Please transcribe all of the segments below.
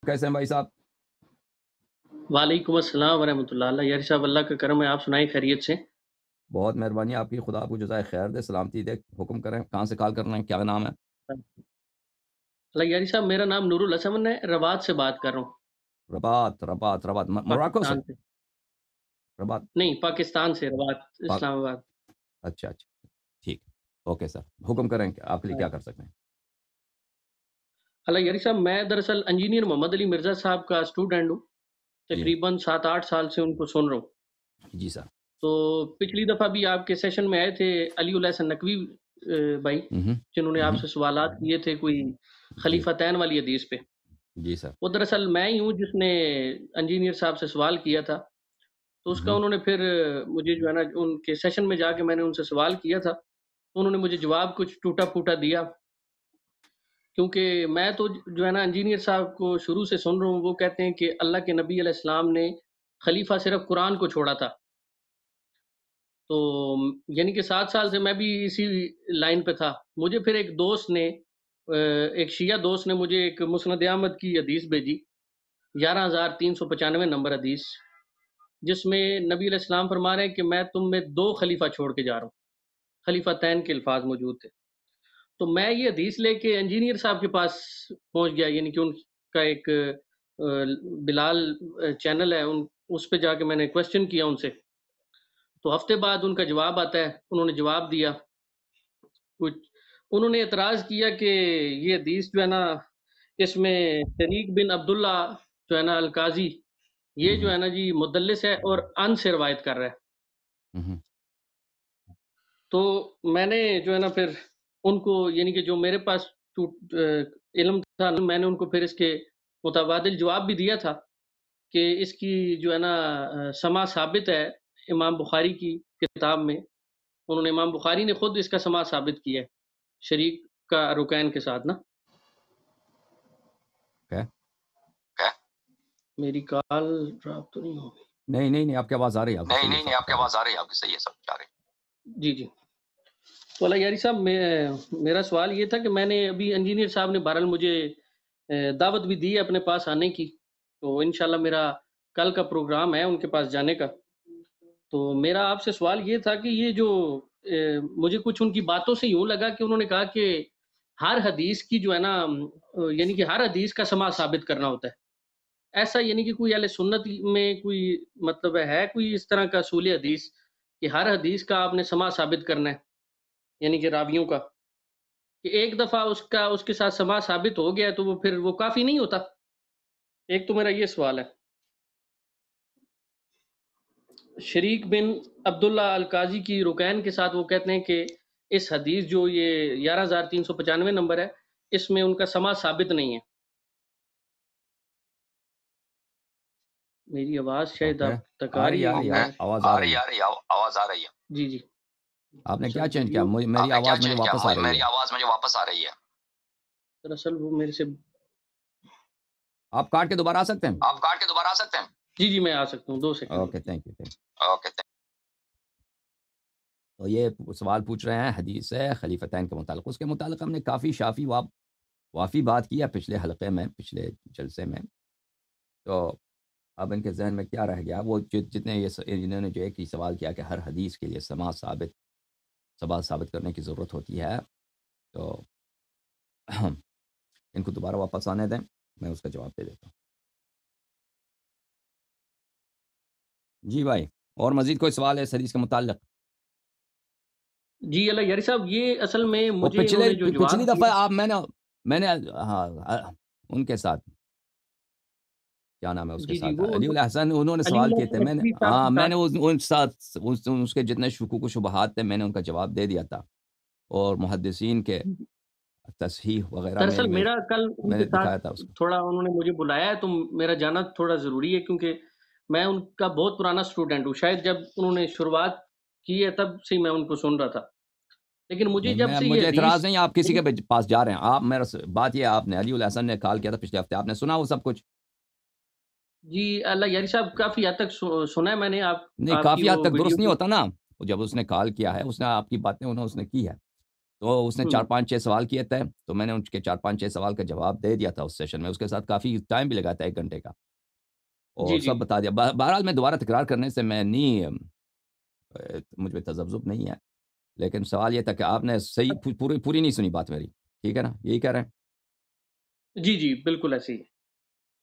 کیسے ہیں بھائی صاحب؟ وعلیکم السلام ورحمۃ اللہ. اللہ یاری صاحب اللہ کا کرم ہے. آپ سنائیں خیریت سے؟ بہت مہربانی آپ کی، خدا آپ کو جزائے خیر دے، سلامتی دے. حکم کریں، کہاں سے کال کر رہے ہیں، کیا نام ہے؟ اللہ یاری صاحب میرا نام نور الحسن ہے، روات سے بات کر رہا ہوں. رباط موراکو سے؟ پاکستان سے رباط نہیں، پاکستان سے، روات اسلام آباد. اچھا ٹھیک، اوکے سر، حکم کریں کہ آپ کے لیے کیا کر سکتے ہیں. اللہ یاری صاحب میں دراصل انجینئر محمد علی مرزا صاحب کا اسٹوڈنٹ ہوں. تقریباً 7-8 سال سے ان کو سن رہا ہوں. جی سر. تو پچھلی دفعہ بھی آپ کے سیشن میں آئے تھے علی الحسن نقوی بھائی، جنہوں نے آپ سے سوالات کیے تھے کوئی خلیفتین والی حدیث پہ. جی سر. وہ دراصل میں ہی ہوں جس نے انجینئر صاحب سے سوال کیا تھا. تو اس کا انہوں نے پھر مجھے جو ہے نا ان کے سیشن میں جا کے میں نے ان سے سوال کیا تھا، انہوں نے مجھے جواب کچھ ٹوٹا پھوٹا دیا. کیونکہ میں تو جو ہے نا انجینئر صاحب کو شروع سے سن رہا ہوں، وہ کہتے ہیں کہ اللہ کے نبی علیہ السلام نے خلیفہ صرف قرآن کو چھوڑا تھا. تو یعنی کہ 7 سال سے میں بھی اسی لائن پہ تھا. مجھے پھر ایک دوست نے، ایک شیعہ دوست نے مجھے ایک مسند احمد کی حدیث بھیجی، 11395 نمبر حدیث، جس میں نبی علیہ السلام فرما رہے ہیں کہ میں تم میں 2 خلیفہ چھوڑ کے جا رہا ہوں. خلیفتین کے الفاظ موجود تھے. تو میں یہ حدیث لے کے انجینئر صاحب کے پاس پہنچ گیا، یعنی کہ ان کا ایک بلال چینل ہے، اس پہ جا کے میں نے کوشچن کیا ان سے. تو ہفتے بعد ان کا جواب آتا ہے، انہوں نے جواب دیا. کچھ انہوں نے اعتراض کیا کہ یہ حدیث جو ہے نا، اس میں شریک بن عبداللہ جو ہے نا القاضی، یہ جو ہے نا جی مدلس ہے اور ان سے روایت کر رہا ہے. تو میں نے جو ہے نا پھر ان کو، یعنی کہ جو میرے پاس علم تھا، میں نے ان کو پھر اس کے متبادل جواب بھی دیا تھا کہ اس کی جو ہے نا سما ثابت ہے امام بخاری کی کتاب میں. انہوں نے، امام بخاری نے خود اس کا سما ثابت کیا ہے شریک کا رکین کے ساتھ نا. میری کال ڈراپ تو نہیں ہوگی؟ نہیں آپ کی آواز آ رہی ہے. نہیں آپ کی آواز آ رہی ہے، آپ کی صحیح ہے، سب جا رہے. جی تو اللہ یاری صاحب میرا سوال یہ تھا کہ میں نے ابھی انجینئر صاحب نے بہرحال مجھے دعوت بھی دی ہے اپنے پاس آنے کی. تو انشاءاللہ میرا کل کا پروگرام ہے ان کے پاس جانے کا. تو میرا آپ سے سوال یہ تھا کہ یہ جو مجھے کچھ ان کی باتوں سے یوں لگا کہ انہوں نے کہا کہ ہر حدیث کی جو ہے نا، یعنی کہ ہر حدیث کا سماع ثابت کرنا ہوتا ہے. ایسا یعنی کہ کوئی اہل سنت میں کوئی مطلب ہے کوئی اس طرح کا اصول حدیث کہ ہر حدیث کا آپ نے سماع ثابت کرنا ہے، یعنی کہ راویوں کا، کہ ایک دفعہ اس کے ساتھ سماع ثابت ہو گیا تو وہ پھر وہ کافی نہیں ہوتا؟ ایک تو میرا یہ سوال ہے. شریک بن عبداللہ القاضی کی رکین کے ساتھ وہ کہتے ہیں کہ اس حدیث جو یہ 11395 نمبر ہے، اس میں ان کا سماع ثابت نہیں ہے. میری آواز شاید آپ تک آ رہی ہے. آواز آ رہی ہے. آواز آ رہی ہے. جی آپ نے کیا چینج کیا؟ میری آواز مجھے واپس آ رہی ہے. میری آواز مجھے واپس آ رہی ہے. دراصل وہ میرے سے، آپ کاٹ کے دوبارہ آ سکتے ہیں؟ جی میں آ سکتا ہوں 2 سیکنڈ. Okay thank you. تو یہ سوال پوچھ رہے ہیں حدیث ہے خلیفتین کے متعلق. اس کے متعلق ہم نے کافی شافی وافی بات کی ہے پچھلے حلقے میں، پچھلے جلسے میں. تو اب ان کے ذہن میں کیا رہ گیا؟ وہ جتنے انہوں نے جو ایک ہی سوال کیا کہ ہر حدیث کے لیے سماع ثابت کرنے کی ضرورت ہوتی ہے، تو ان کو دوبارہ واپس آنے دیں، میں اس کا جواب دے دیتا ہوں. جی بھائی، اور مزید کوئی سوال ہے اس حدیث کے متعلق؟ جی اللہ یاری صاحب، یہ اصل میں مجھے پچھلی دفعہ آپ میں نے ان کے ساتھ کیا نام ہے اس کے ساتھ علی الحسن، انہوں نے سوال کیے تھے. میں نے ان ساتھ اس کے جتنے شکوک و شبہات تھے میں نے ان کا جواب دے دیا تھا، اور محدثین کے تصحیح وغیرہ دراصل میرا کل میں نے دکھایا تھا اس کو. تھوڑا انہوں نے مجھے بلایا ہے تو میرا جانا تھوڑا ضروری ہے، کیونکہ میں ان کا بہت پرانا اسٹوڈنٹ ہوں. شاید جب انہوں نے شروعات کی ہے تب سے میں ان کو سن رہا تھا، لیکن مجھے اعتراض نہیں آپ کسی کے پاس جا رہے ہیں. آپ میرا بات یہ، آپ نے علی الحسن نے کال کیا تھا پچھلے ہفتے، آپ نے سنا وہ سب کچھ؟ جی اللہ یاری صاحب کافی حد تک سنا ہے میں نے. آپ نہیں، کافی حد تک درست نہیں ہوتا نا. جب اس نے کال کیا ہے، اس نے آپ کی باتیں اس نے کی ہے. تو اس نے 4-5-6 سوال کیے تھے، تو میں نے ان کے 4-5-6 سوال کا جواب دے دیا تھا اس سیشن میں، اس کے ساتھ کافی ٹائم بھی لگا تھا 1 گھنٹے کا، اور جی جی سب بتا دیا۔ بہرحال میں دوبارہ تکرار کرنے سے میں نہیں، مجھ میں تذبذب نہیں ہے، لیکن سوال یہ تھا کہ آپ نے صحیح پوری نہیں سنی بات میری، ٹھیک ہے نا؟ یہی کہہ رہے ہیں؟ جی جی بالکل ایسے ہی ہے۔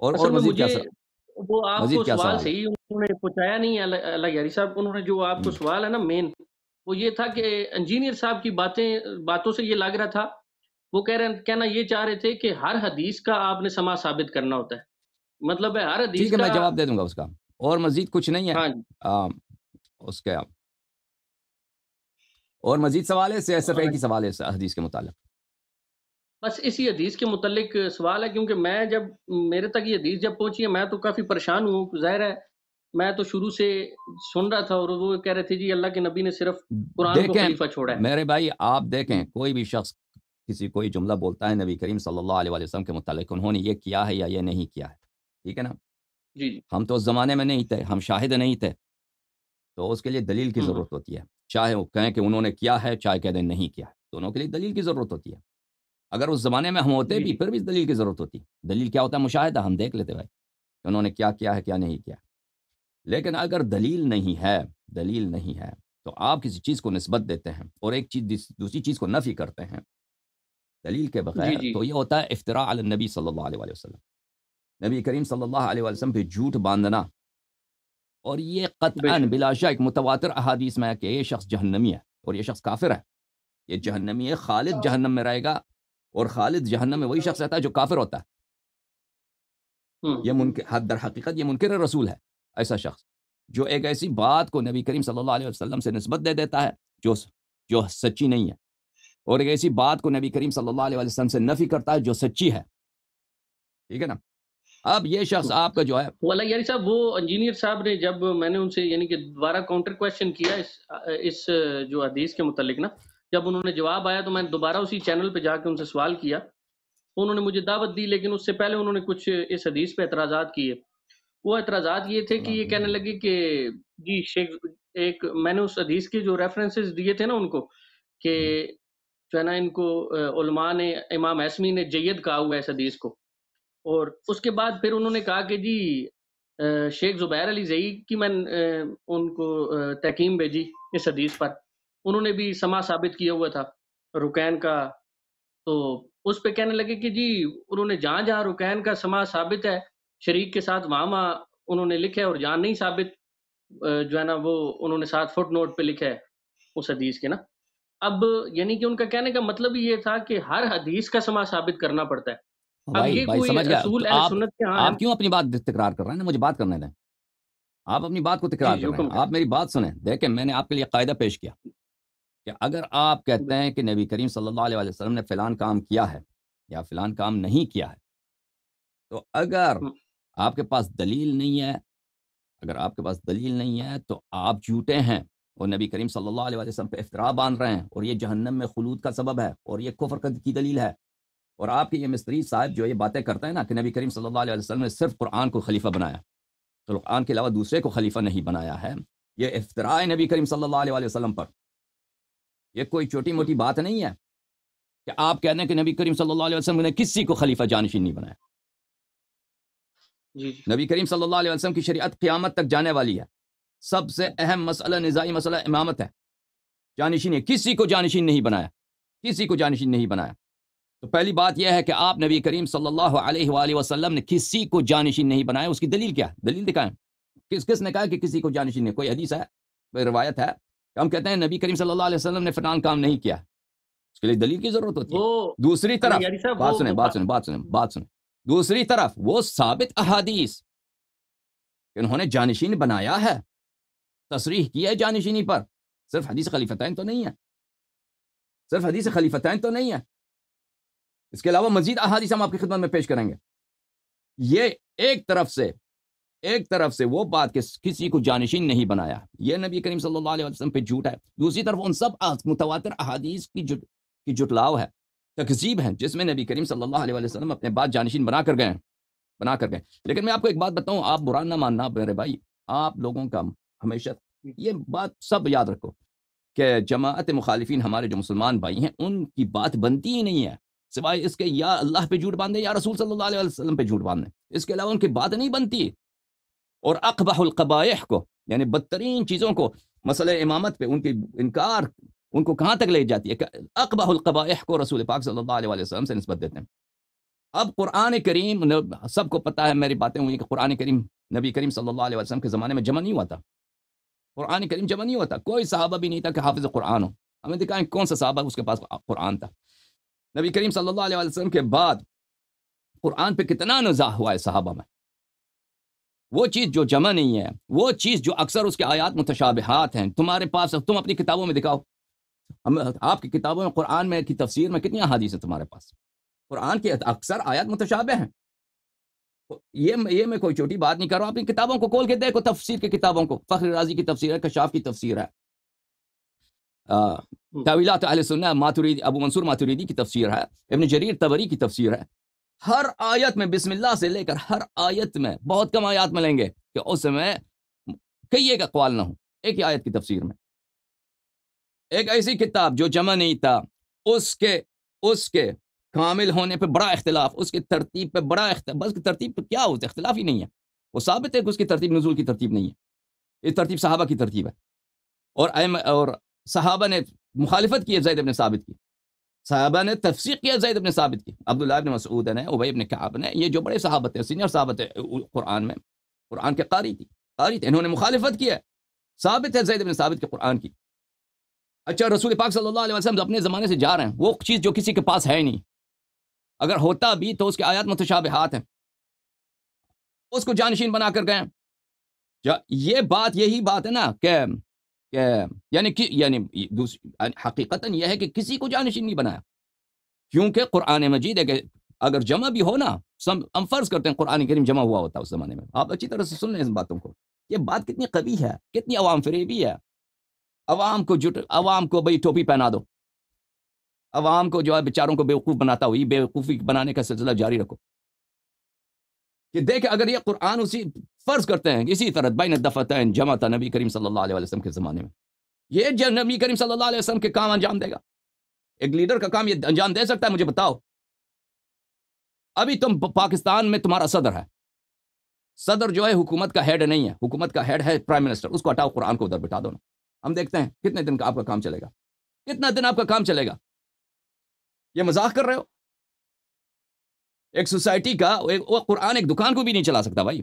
اور اصل میں مزید مجھے کیا وہ آپ کو مزید کیا سوال سوال ہے؟ صحیح انہوں نے پہنچایا نہیں ہے اللہ یاری صاحب، انہوں نے جو آپ کو ہوں، سوال ہے نا مین، وہ یہ تھا کہ انجینئر صاحب کی باتوں سے یہ لگ رہا تھا، وہ کہنا یہ چاہ رہے تھے کہ ہر حدیث کا آپ نے سما ثابت کرنا ہوتا ہے، مطلب ہے ہر حدیث ٹھیک ہے، کا۔ میں جواب دے دوں گا اس کا، اور مزید کچھ نہیں ہے ہاں جی آ، اس کے، اور مزید سوال ہے، صرف ہاں ایک ہی جی، سوال ہے اس حدیث کے متعلق؟ بس اسی حدیث کے متعلق سوال ہے، کیونکہ میں جب میرے تک یہ حدیث جب پہنچی ہے میں تو کافی پریشان ہوں، ظاہر ہے میں تو شروع سے سن رہا تھا، اور وہ کہہ رہے تھے جی اللہ کے نبی نے صرف قرآن کو دیکھیں خلیفہ چھوڑا ہے۔ میرے بھائی، آپ دیکھیں جی کوئی بھی شخص کوئی جملہ بولتا ہے نبی کریم صلی اللہ علیہ وآلہ وسلم کے متعلق، انہوں نے یہ کیا ہے یا یہ نہیں کیا ہے، ٹھیک ہے نا؟ جی جی ہم تو اس زمانے میں نہیں تھے، ہم شاہد نہیں تھے، تو اس کے لیے دلیل کی ہوں ضرورت ہوتی ہے، چاہے وہ کہیں کہ انہوں نے کیا ہے، چاہے کہہ دیں نہیں کیا ہے، دونوں کے لیے دلیل کی ضرورت ہوتی ہے۔ اگر اس زمانے میں ہم ہوتے جی بھی جی پھر بھی دلیل کی ضرورت ہوتی ہے۔ دلیل کیا ہوتا ہے؟ مشاہدہ، ہم دیکھ لیتے بھائی کہ انہوں نے کیا کیا ہے، کیا نہیں کیا۔ لیکن اگر دلیل نہیں ہے تو آپ کسی چیز کو نسبت دیتے ہیں اور ایک چیز دوسری چیز کو نفی کرتے ہیں دلیل کے جی بغیر، جی تو یہ ہوتا ہے افتراء علی النبی صلی اللہ علیہ وآلہ وسلم، نبی کریم صلی اللہ علیہ وآلہ وسلم پہ جھوٹ باندھنا، اور یہ بے قطعاً شک بلا شک متواتر احادیث میں ہے کہ یہ شخص جہنمی ہے اور یہ شخص کافر ہے، یہ جہنمی ہے، خالد جہنم میں رہے گا، اور خالد جہنم میں وہی شخص رہتا ہے جو کافر ہوتا ہے۔ ہوں یہ حد در حقیقت یہ منکر رسول ہے، ایسا شخص جو ایک ایسی بات کو نبی کریم صلی اللہ علیہ وسلم سے نسبت دے دیتا ہے جو سچی نہیں ہے، اور ایک ایسی بات کو نبی کریم صلی اللہ علیہ وسلم سے نفی کرتا ہے جو سچی ہے، ٹھیک ہے نا؟ اب یہ شخص ہوں آپ کا جو ہے، تو اللہ یاری صاحب، وہ انجینئر صاحب نے جب میں نے ان سے یعنی کہ دوبارہ کاؤنٹر کویشچن کیا اس جو حدیث کے متعلق نا، جب انہوں نے جواب آیا تو میں نے دوبارہ اسی چینل پہ جا کے ان سے سوال کیا، انہوں نے مجھے دعوت دی، لیکن اس سے پہلے انہوں نے کچھ اس حدیث پہ اعتراضات کیے۔ وہ اعتراضات یہ تھے کہ یہ کہنے لگے کہ جی شیخ، ایک میں نے اس حدیث کے جو ریفرنسز دیے تھے نا ان کو، کہ جو ہے نا ان کو علماء نے، امام ایسمی نے جید کہا ہوا ہے اس حدیث کو، اور اس کے بعد پھر انہوں نے کہا کہ جی شیخ زبیر علی زئی کی میں ان کو تحکیم بھیجی اس حدیث پر، انہوں نے بھی سما ثابت کیا ہوا تھا رکین کا، تو اس پہ کہنے لگے کہ جی انہوں نے جہاں جہاں رکین کا سما ثابت ہے شریک کے ساتھ وہاں وہاں انہوں نے لکھا ہے، اور جہاں نہیں ثابت جو ہے نا وہ انہوں نے ساتھ فٹ نوٹ پہ لکھا ہے اس حدیث کے نا۔ اب یعنی کہ ان کا کہنے کا مطلب ہی یہ تھا کہ ہر حدیث کا سما ثابت کرنا پڑتا ہے۔ اب بھائی یہ بھائی کوئی سمجھ گیا، تو اصول اہل سنت کے ہاں ہے؟ آپ کیوں اپنی بات تکرار کر رہے ہیں نا؟ مجھے بات کرنے دیں، آپ اپنی بات کو جی تکرار جی کر رہے ہیں، حکم آپ کریں۔ میری بات سنیں، دیکھیں میں نے آپ کے لیے قاعدہ پیش کیا کہ اگر آپ کہتے ہیں کہ نبی کریم صلی اللہ علیہ وسلم نے فلان کام کیا ہے یا فلان کام نہیں کیا ہے، تو اگر ہوں، آپ کے پاس دلیل نہیں ہے، تو آپ جھوٹے ہیں اور نبی کریم صلی اللہ علیہ وسلم پہ افتراء باندھ رہے ہیں، اور یہ جہنم میں خلود کا سبب ہے، اور یہ کفر کی دلیل ہے۔ اور آپ کے یہ مستری صاحب جو یہ باتیں کرتے ہیں نا کہ نبی کریم صلی اللہ علیہ وسلم نے صرف قرآن کو خلیفہ بنایا، تو قرآن کے علاوہ دوسرے کو خلیفہ نہیں بنایا ہے، یہ افتراء ہے نبی کریم صلی اللہ علیہ وسلم پر۔ یہ کوئی چھوٹی ہوں، موٹی بات نہیں ہے کہ آپ کہتے ہیں کہ نبی کریم صلی اللہ علیہ وسلم نے کسی کو خلیفہ جانشین نہیں بنایا۔ جی جی نبی کریم صلی اللہ علیہ وسلم کی شریعت قیامت تک جانے والی ہے، سب سے اہم مسئلہ، نزاعی مسئلہ امامت ہے، جانشین ہے، کسی کو جانشین نہیں بنایا، کسی کو جانشین نہیں بنایا۔ تو پہلی بات یہ ہے کہ آپ نبی کریم صلی اللہ علیہ وآلہ وسلم نے کسی کو جانشین نہیں بنایا، اس کی دلیل کیا ہے؟ دلیل دکھائیں، کس نے کہا کہ کسی کو جانشین نہیں؟ کوئی حدیث ہے، کوئی روایت ہے کہ ہم کہتے ہیں نبی کریم صلی اللہ علیہ وسلم نے فلان کام نہیں کیا؟ اس کے لیے دلیل کی ضرورت ہوتی ہے۔ وہ دوسری اللہ طرف یاری صاحب بات وہ سنیں، بات سنیں، دوسری طرف وہ ثابت احادیث کہ انہوں نے جانشین بنایا ہے، تصریح کی ہے جانشینی پر، صرف حدیث خلیفتین تو نہیں ہے، اس کے علاوہ مزید احادیث ہم آپ کی خدمت میں پیش کریں گے۔ یہ ایک طرف سے وہ بات کہ کسی کو جانشین نہیں بنایا، یہ نبی کریم صلی اللہ علیہ وسلم پہ جھوٹ ہے۔ دوسری طرف ان سب متواتر احادیث کی جٹلاؤ ہے، تکذیب ہے، جس میں نبی کریم صلی اللہ علیہ وسلم اپنے بعد جانشین بنا کر گئے۔ لیکن میں آپ کو ایک بات بتاؤں، آپ برا نہ ماننا میرے بھائی، آپ لوگوں کا ہمیشہ یہ بات سب یاد رکھو، کہ جماعت مخالفین ہمارے جو مسلمان بھائی ہیں ان کی بات بنتی ہی نہیں ہے سوائے اس کے یا اللہ پہ جھوٹ باندھے یا رسول صلی اللہ علیہ وسلم پہ جھوٹ باندھے، اس کے علاوہ ان کی بات نہیں بنتی. اور اقبح القبائح کو، یعنی بدترین چیزوں کو، مسئلہ امامت پہ ان کی انکار ان کو کہاں تک لے جاتی ہے کہ اقبح القبائح کو رسول پاک صلی اللہ علیہ وسلم سے نسبت دیتے ہیں. اب قرآن کریم سب کو پتہ ہے، میری باتیں ہوئی کہ قرآن کریم نبی کریم صلی اللہ علیہ وسلم کے زمانے میں جمع نہیں ہوا تھا. قرآن کریم جمع نہیں ہوتا، کوئی صحابہ بھی نہیں تھا کہ حافظ قرآن ہو. ہمیں دکھائیں کون سا صحابہ اس کے پاس قرآن تھا. نبی کریم صلی اللہ علیہ وسلم کے بعد قرآن پہ کتنا نزاع ہوا ہے صحابہ میں. وہ چیز جو جمع نہیں ہے، وہ چیز جو اکثر اس کے آیات متشابہات ہیں، تمہارے پاس، تم اپنی کتابوں میں دکھاؤ. آپ کی کتابوں میں قرآن میں کی تفسیر میں کتنی احادیث ہیں تمہارے پاس؟ قرآن کی اکثر آیات متشابہ ہیں. یہ میں کوئی چھوٹی بات نہیں کر رہا ہوں. اپنی کتابوں کو کھول کے دیکھو، تفسیر کی کتابوں کو. فخر رازی کی تفسیر ہے، کشاف کی تفسیر ہے، تاویلات اہل سنہ ماتوریدی ابو منصور ماتوریدی کی تفسیر ہے، ابن جریر طبری کی تفسیر ہے. ہر آیت میں بسم اللہ سے لے کر ہر آیت میں، بہت کم آیات میں لیں گے کہ اس میں کئی ایک اقوال نہ ہوں ایک ہی آیت کی تفسیر میں. ایک ایسی کتاب جو جمع نہیں تھا، اس کے کامل ہونے پہ بڑا اختلاف، اس کی ترتیب پہ بڑا اختلاف. بس ترتیب پہ کیا ہوتا ہے؟ اختلاف ہی نہیں ہے. وہ ثابت ہے کہ اس کی ترتیب نزول کی ترتیب نہیں ہے، یہ ترتیب صحابہ کی ترتیب ہے. اور صحابہ نے مخالفت کی ہے زید بن ثابت کی، صحابہ نے تفسیق کیا زید بن ثابت کی. عبداللہ بن مسعود نے، ابی بن کعب نے، یہ جو بڑے صحابہ تھے، سینئر صحابہ تھے قرآن میں، قرآن کے قاری تھے، انہوں نے مخالفت کی ہے. ثابت ہے زید بن ثابت کے قرآن کی. اچھا، رسول پاک صلی اللہ علیہ وسلم اپنے زمانے سے جا رہے ہیں، وہ چیز جو کسی کے پاس ہے نہیں، اگر ہوتا بھی تو اس کے آیات متشابہات ہیں، اس کو جانشین بنا کر گئے. یہ بات، یہی بات ہے نا کہ یعنی حقیقتاً یہ ہے کہ کسی کو جانشین نہیں بنایا، کیونکہ قرآن مجید ہے کہ اگر جمع بھی ہو نا، ہم فرض کرتے ہیں قرآن کریم جمع ہوا ہوتا اس زمانے میں. آپ اچھی طرح سے سن لیں اس باتوں کو. یہ بات کتنی قبیح ہے، کتنی عوام فریبی ہے. عوام کو بھئی ٹوپی پہنا دو، عوام کو جو ہے بیچاروں کو بیوقوف بناتا ہوئی بیوقوفی بنانے کا سلسلہ جاری رکھو. کہ دیکھ اگر یہ قرآن اسی فرض کرتے ہیں اسی طرح بین الدفتین جمع تھا نبی کریم صلی اللہ علیہ وسلم کے زمانے میں، یہ جو نبی کریم صلی اللہ علیہ وسلم کے کام انجام دے گا، ایک لیڈر کا کام یہ انجام دے سکتا ہے؟ مجھے بتاؤ. ابھی تم پاکستان میں تمہارا صدر ہے، صدر جو ہے حکومت کا ہیڈ نہیں ہے، حکومت کا ہیڈ ہے پرائم منسٹر. اس کو ہٹاؤ، قرآن کو ادھر بٹھا دو نا. ہم دیکھتے ہیں کتنے دن کا آپ کا کام چلے گا، کتنا دن آپ کا کام چلے گا. یہ مذاق کر رہے ہو؟ ایک سوسائٹی کا وہ قرآن ایک دکان کو بھی نہیں چلا سکتا بھائی.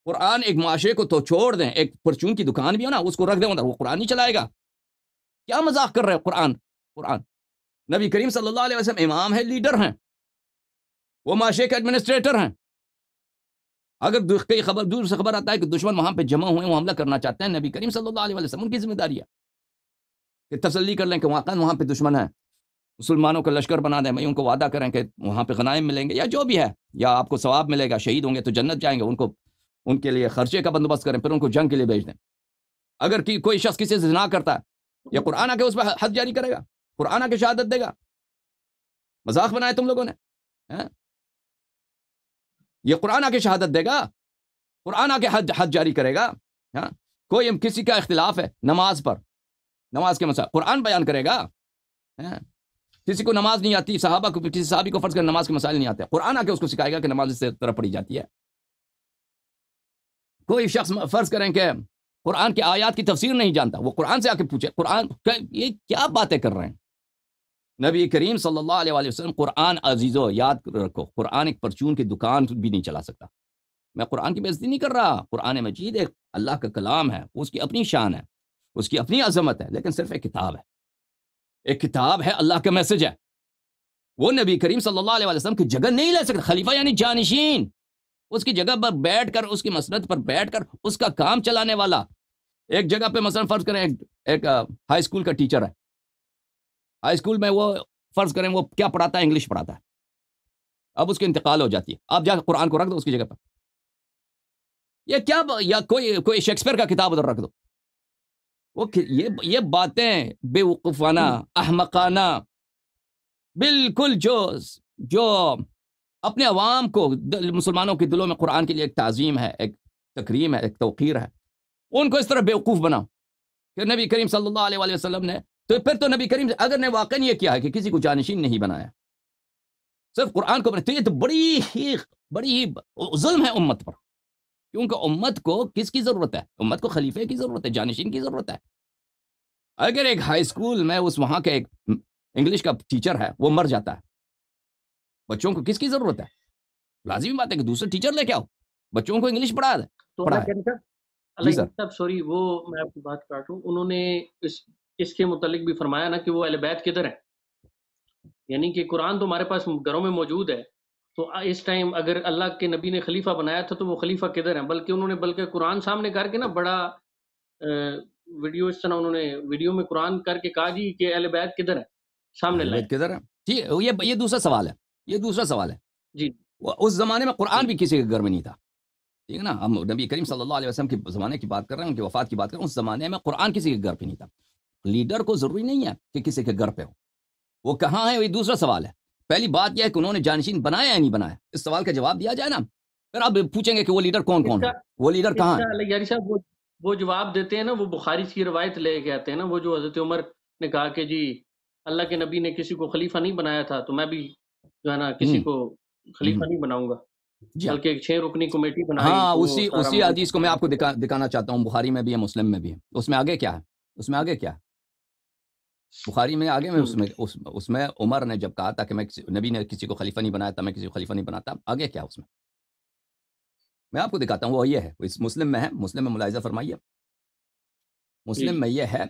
قرآن ایک معاشرے کو تو چھوڑ دیں، ایک پرچون کی دکان بھی ہو نا، اس کو رکھ دیں ادھر، وہ قرآن نہیں چلائے گا. کیا مذاق کر رہے ہو؟ قرآن نبی کریم صلی اللہ علیہ وسلم امام ہے، لیڈر ہیں، وہ معاشرے کے ایڈمنسٹریٹر ہیں. اگر کئی خبر دور سے خبر آتا ہے کہ دشمن وہاں پہ جمع ہوئے، وہ حملہ کرنا چاہتے ہیں، نبی کریم صلی اللہ علیہ وسلم ان کی ذمہ داری ہے کہ تسلی کر لیں کہ وہاں پہ دشمن ہے، مسلمانوں کا لشکر بنا دیں. ان کو وعدہ کریں کہ وہاں پہ غنائم ملیں گے یا جو بھی ہے، یا آپ کو ثواب ملے گا، شہید ہوں گے تو جنت جائیں گے. ان کے لیے خرچے کا بندوبست کریں، پھر ان کو جنگ کے لیے بھیج دیں. اگر کوئی شخص کسی سے زنا کرتا ہے، یا قرآن آ کے اس پہ حد جاری کرے گا، قرآن آ کے شہادت دے گا. مذاق بنائے تم لوگوں نے. یہ قرآن آ کے شہادت دے گا، قرآن آ کے حد جاری کرے گا. کوئی کسی کا اختلاف ہے نماز پر، نماز کے مسائل قرآن بیان کرے گا. کسی کو نماز نہیں آتی، صحابہ کو، کسی صحابی کو فرض کر نماز کے مسائل نہیں آتے، قرآن آ کے اس کو سکھائے گا کہ نماز اس طرح پڑھی جاتی ہے. کوئی شخص فرض کریں کہ قرآن کی آیات کی تفسیر نہیں جانتا، وہ قرآن سے آ کے پوچھے قرآن یہ کیا باتیں کر رہے ہیں. نبی کریم صلی اللہ علیہ وسلم قرآن، عزیزو یاد رکھو، قرآن ایک پرچون کی دکان بھی نہیں چلا سکتا. میں قرآن کی بے عزتی نہیں کر رہا. قرآن مجید ایک اللہ کا کلام ہے، اس کی اپنی شان ہے، اس کی اپنی عظمت ہے، لیکن صرف ایک کتاب ہے. ایک کتاب ہے، اللہ کا میسج ہے. وہ نبی کریم صلی اللہ علیہ وسلم کی جگہ نہیں لے سکتا. خلیفہ یعنی جانشین، اس کی جگہ پر بیٹھ کر، اس کی مسند پر بیٹھ کر اس کا کام چلانے والا. ایک جگہ پہ مثلا فرض کریں ایک ہائی اسکول کا ٹیچر ہے، ہائی اسکول میں وہ فرض کریں وہ کیا پڑھاتا ہے؟ انگلش پڑھاتا ہے. اب اس کی انتقال ہو جاتی ہے، آپ جا کے قرآن کو رکھ دو اس کی جگہ پر. یہ کیا، یا کوئی شیکسپیئر کا کتاب ادھر رکھ دو. یہ باتیں بے وقوفانہ، احمقانہ، بالکل جو اپنے عوام کو، مسلمانوں کے دلوں میں قرآن کے لیے ایک تعظیم ہے، ایک تکریم ہے، ایک توقیر ہے، ان کو اس طرح بیوقوف بناؤ کہ نبی کریم صلی اللہ علیہ وسلم نے، تو پھر تو نبی کریم اگر نے واقعی یہ کیا ہے کہ کسی کو جانشین نہیں بنایا، صرف قرآن کو بنایا، تو یہ تو بڑی ہی ظلم ہے امت پر، کیونکہ امت کو کس کی ضرورت ہے؟ امت کو خلیفے کی ضرورت ہے، جانشین کی ضرورت ہے۔ اگر ایک ہائی اسکول میں وہاں کے ایک انگلش کا ٹیچر ہے وہ مر جاتا ہے، بچوں کو کس کی ضرورت ہے؟ لازمی بات ہے کہ دوسرے ٹیچر لے کے آؤ، بچوں کو انگلش پڑھا تو ہے۔ اللہ جی سر، صاحب سوری، وہ میں آپ کی بات کاٹوں، انہوں نے اس کے متعلق بھی فرمایا نا کہ وہ اہل بیت کدھر ہیں، یعنی کہ قرآن تو ہمارے پاس گھروں میں موجود ہے، تو اس ٹائم اگر اللہ کے نبی نے خلیفہ بنایا تھا تو وہ خلیفہ کدھر ہیں؟ بلکہ انہوں نے قرآن سامنے کر کے نا بڑا ویڈیو، اس طرح انہوں نے ویڈیو میں قرآن کر کے کہا جی کہ اہل بیت کدھر ہے، سامنے اہل لائیں۔ بیت کدھر ہے؟ ٹھیک ہے، یہ دوسرا سوال ہے، یہ دوسرا سوال ہے۔ جی اس زمانے میں قرآن جی بھی کسی کے گھر میں نہیں تھا، ٹھیک ہے نا، ہم نبی کریم صلی اللہ علیہ وسلم کے زمانے کی بات کر رہے ہیں، ان کی وفات کی بات کر رہے ہیں، اس زمانے میں قرآن کسی کے گھر پہ نہیں تھا۔ لیڈر کو ضروری نہیں ہے کہ کسی کے گھر پہ ہو، وہ کہاں ہے، یہ دوسرا سوال ہے۔ پہلی بات یہ ہے کہ انہوں نے جانشین بنایا یا نہیں بنایا، اس سوال کا جواب دیا جائے نا، پھر آپ پوچھیں گے کہ وہ لیڈر کون اس کون کا ہے، وہ لیڈر اس کہاں کا ہے؟ اللہ یاری صاحب وہ جواب دیتے ہیں نا، وہ بخاری کی روایت لے کے آتے ہیں نا، وہ جو حضرت عمر نے کہا کہ جی اللہ کے نبی نے کسی کو خلیفہ نہیں بنایا تھا تو میں بھی جو ہے نا کسی ہوں کو خلیفہ ہوں نہیں بناؤں گا، جی ہاں، بلکہ ایک 6 رکنی کمیٹی بنائی ہاں، تو وہ سارا اسی معاملہ حدیث کو میں آپ کو دکھانا چاہتا ہوں، بخاری میں بھی ہے، مسلم میں بھی ہے، اس میں آگے کیا ہے، اس میں آگے کیا ہے، بخاری میں آگے میں اس میں عمر نے جب کہا تھا کہ نبی نے کسی کو خلیفہ نہیں بنایا تھا، میں کسی کو خلیفہ نہیں بناتا، آگے کیا اس میں آپ کو دکھاتا ہوں، وہ یہ ہے، اس مسلم میں ہے، مسلم میں ملاحظہ فرمائیے، جی مسلم میں یہ ہے،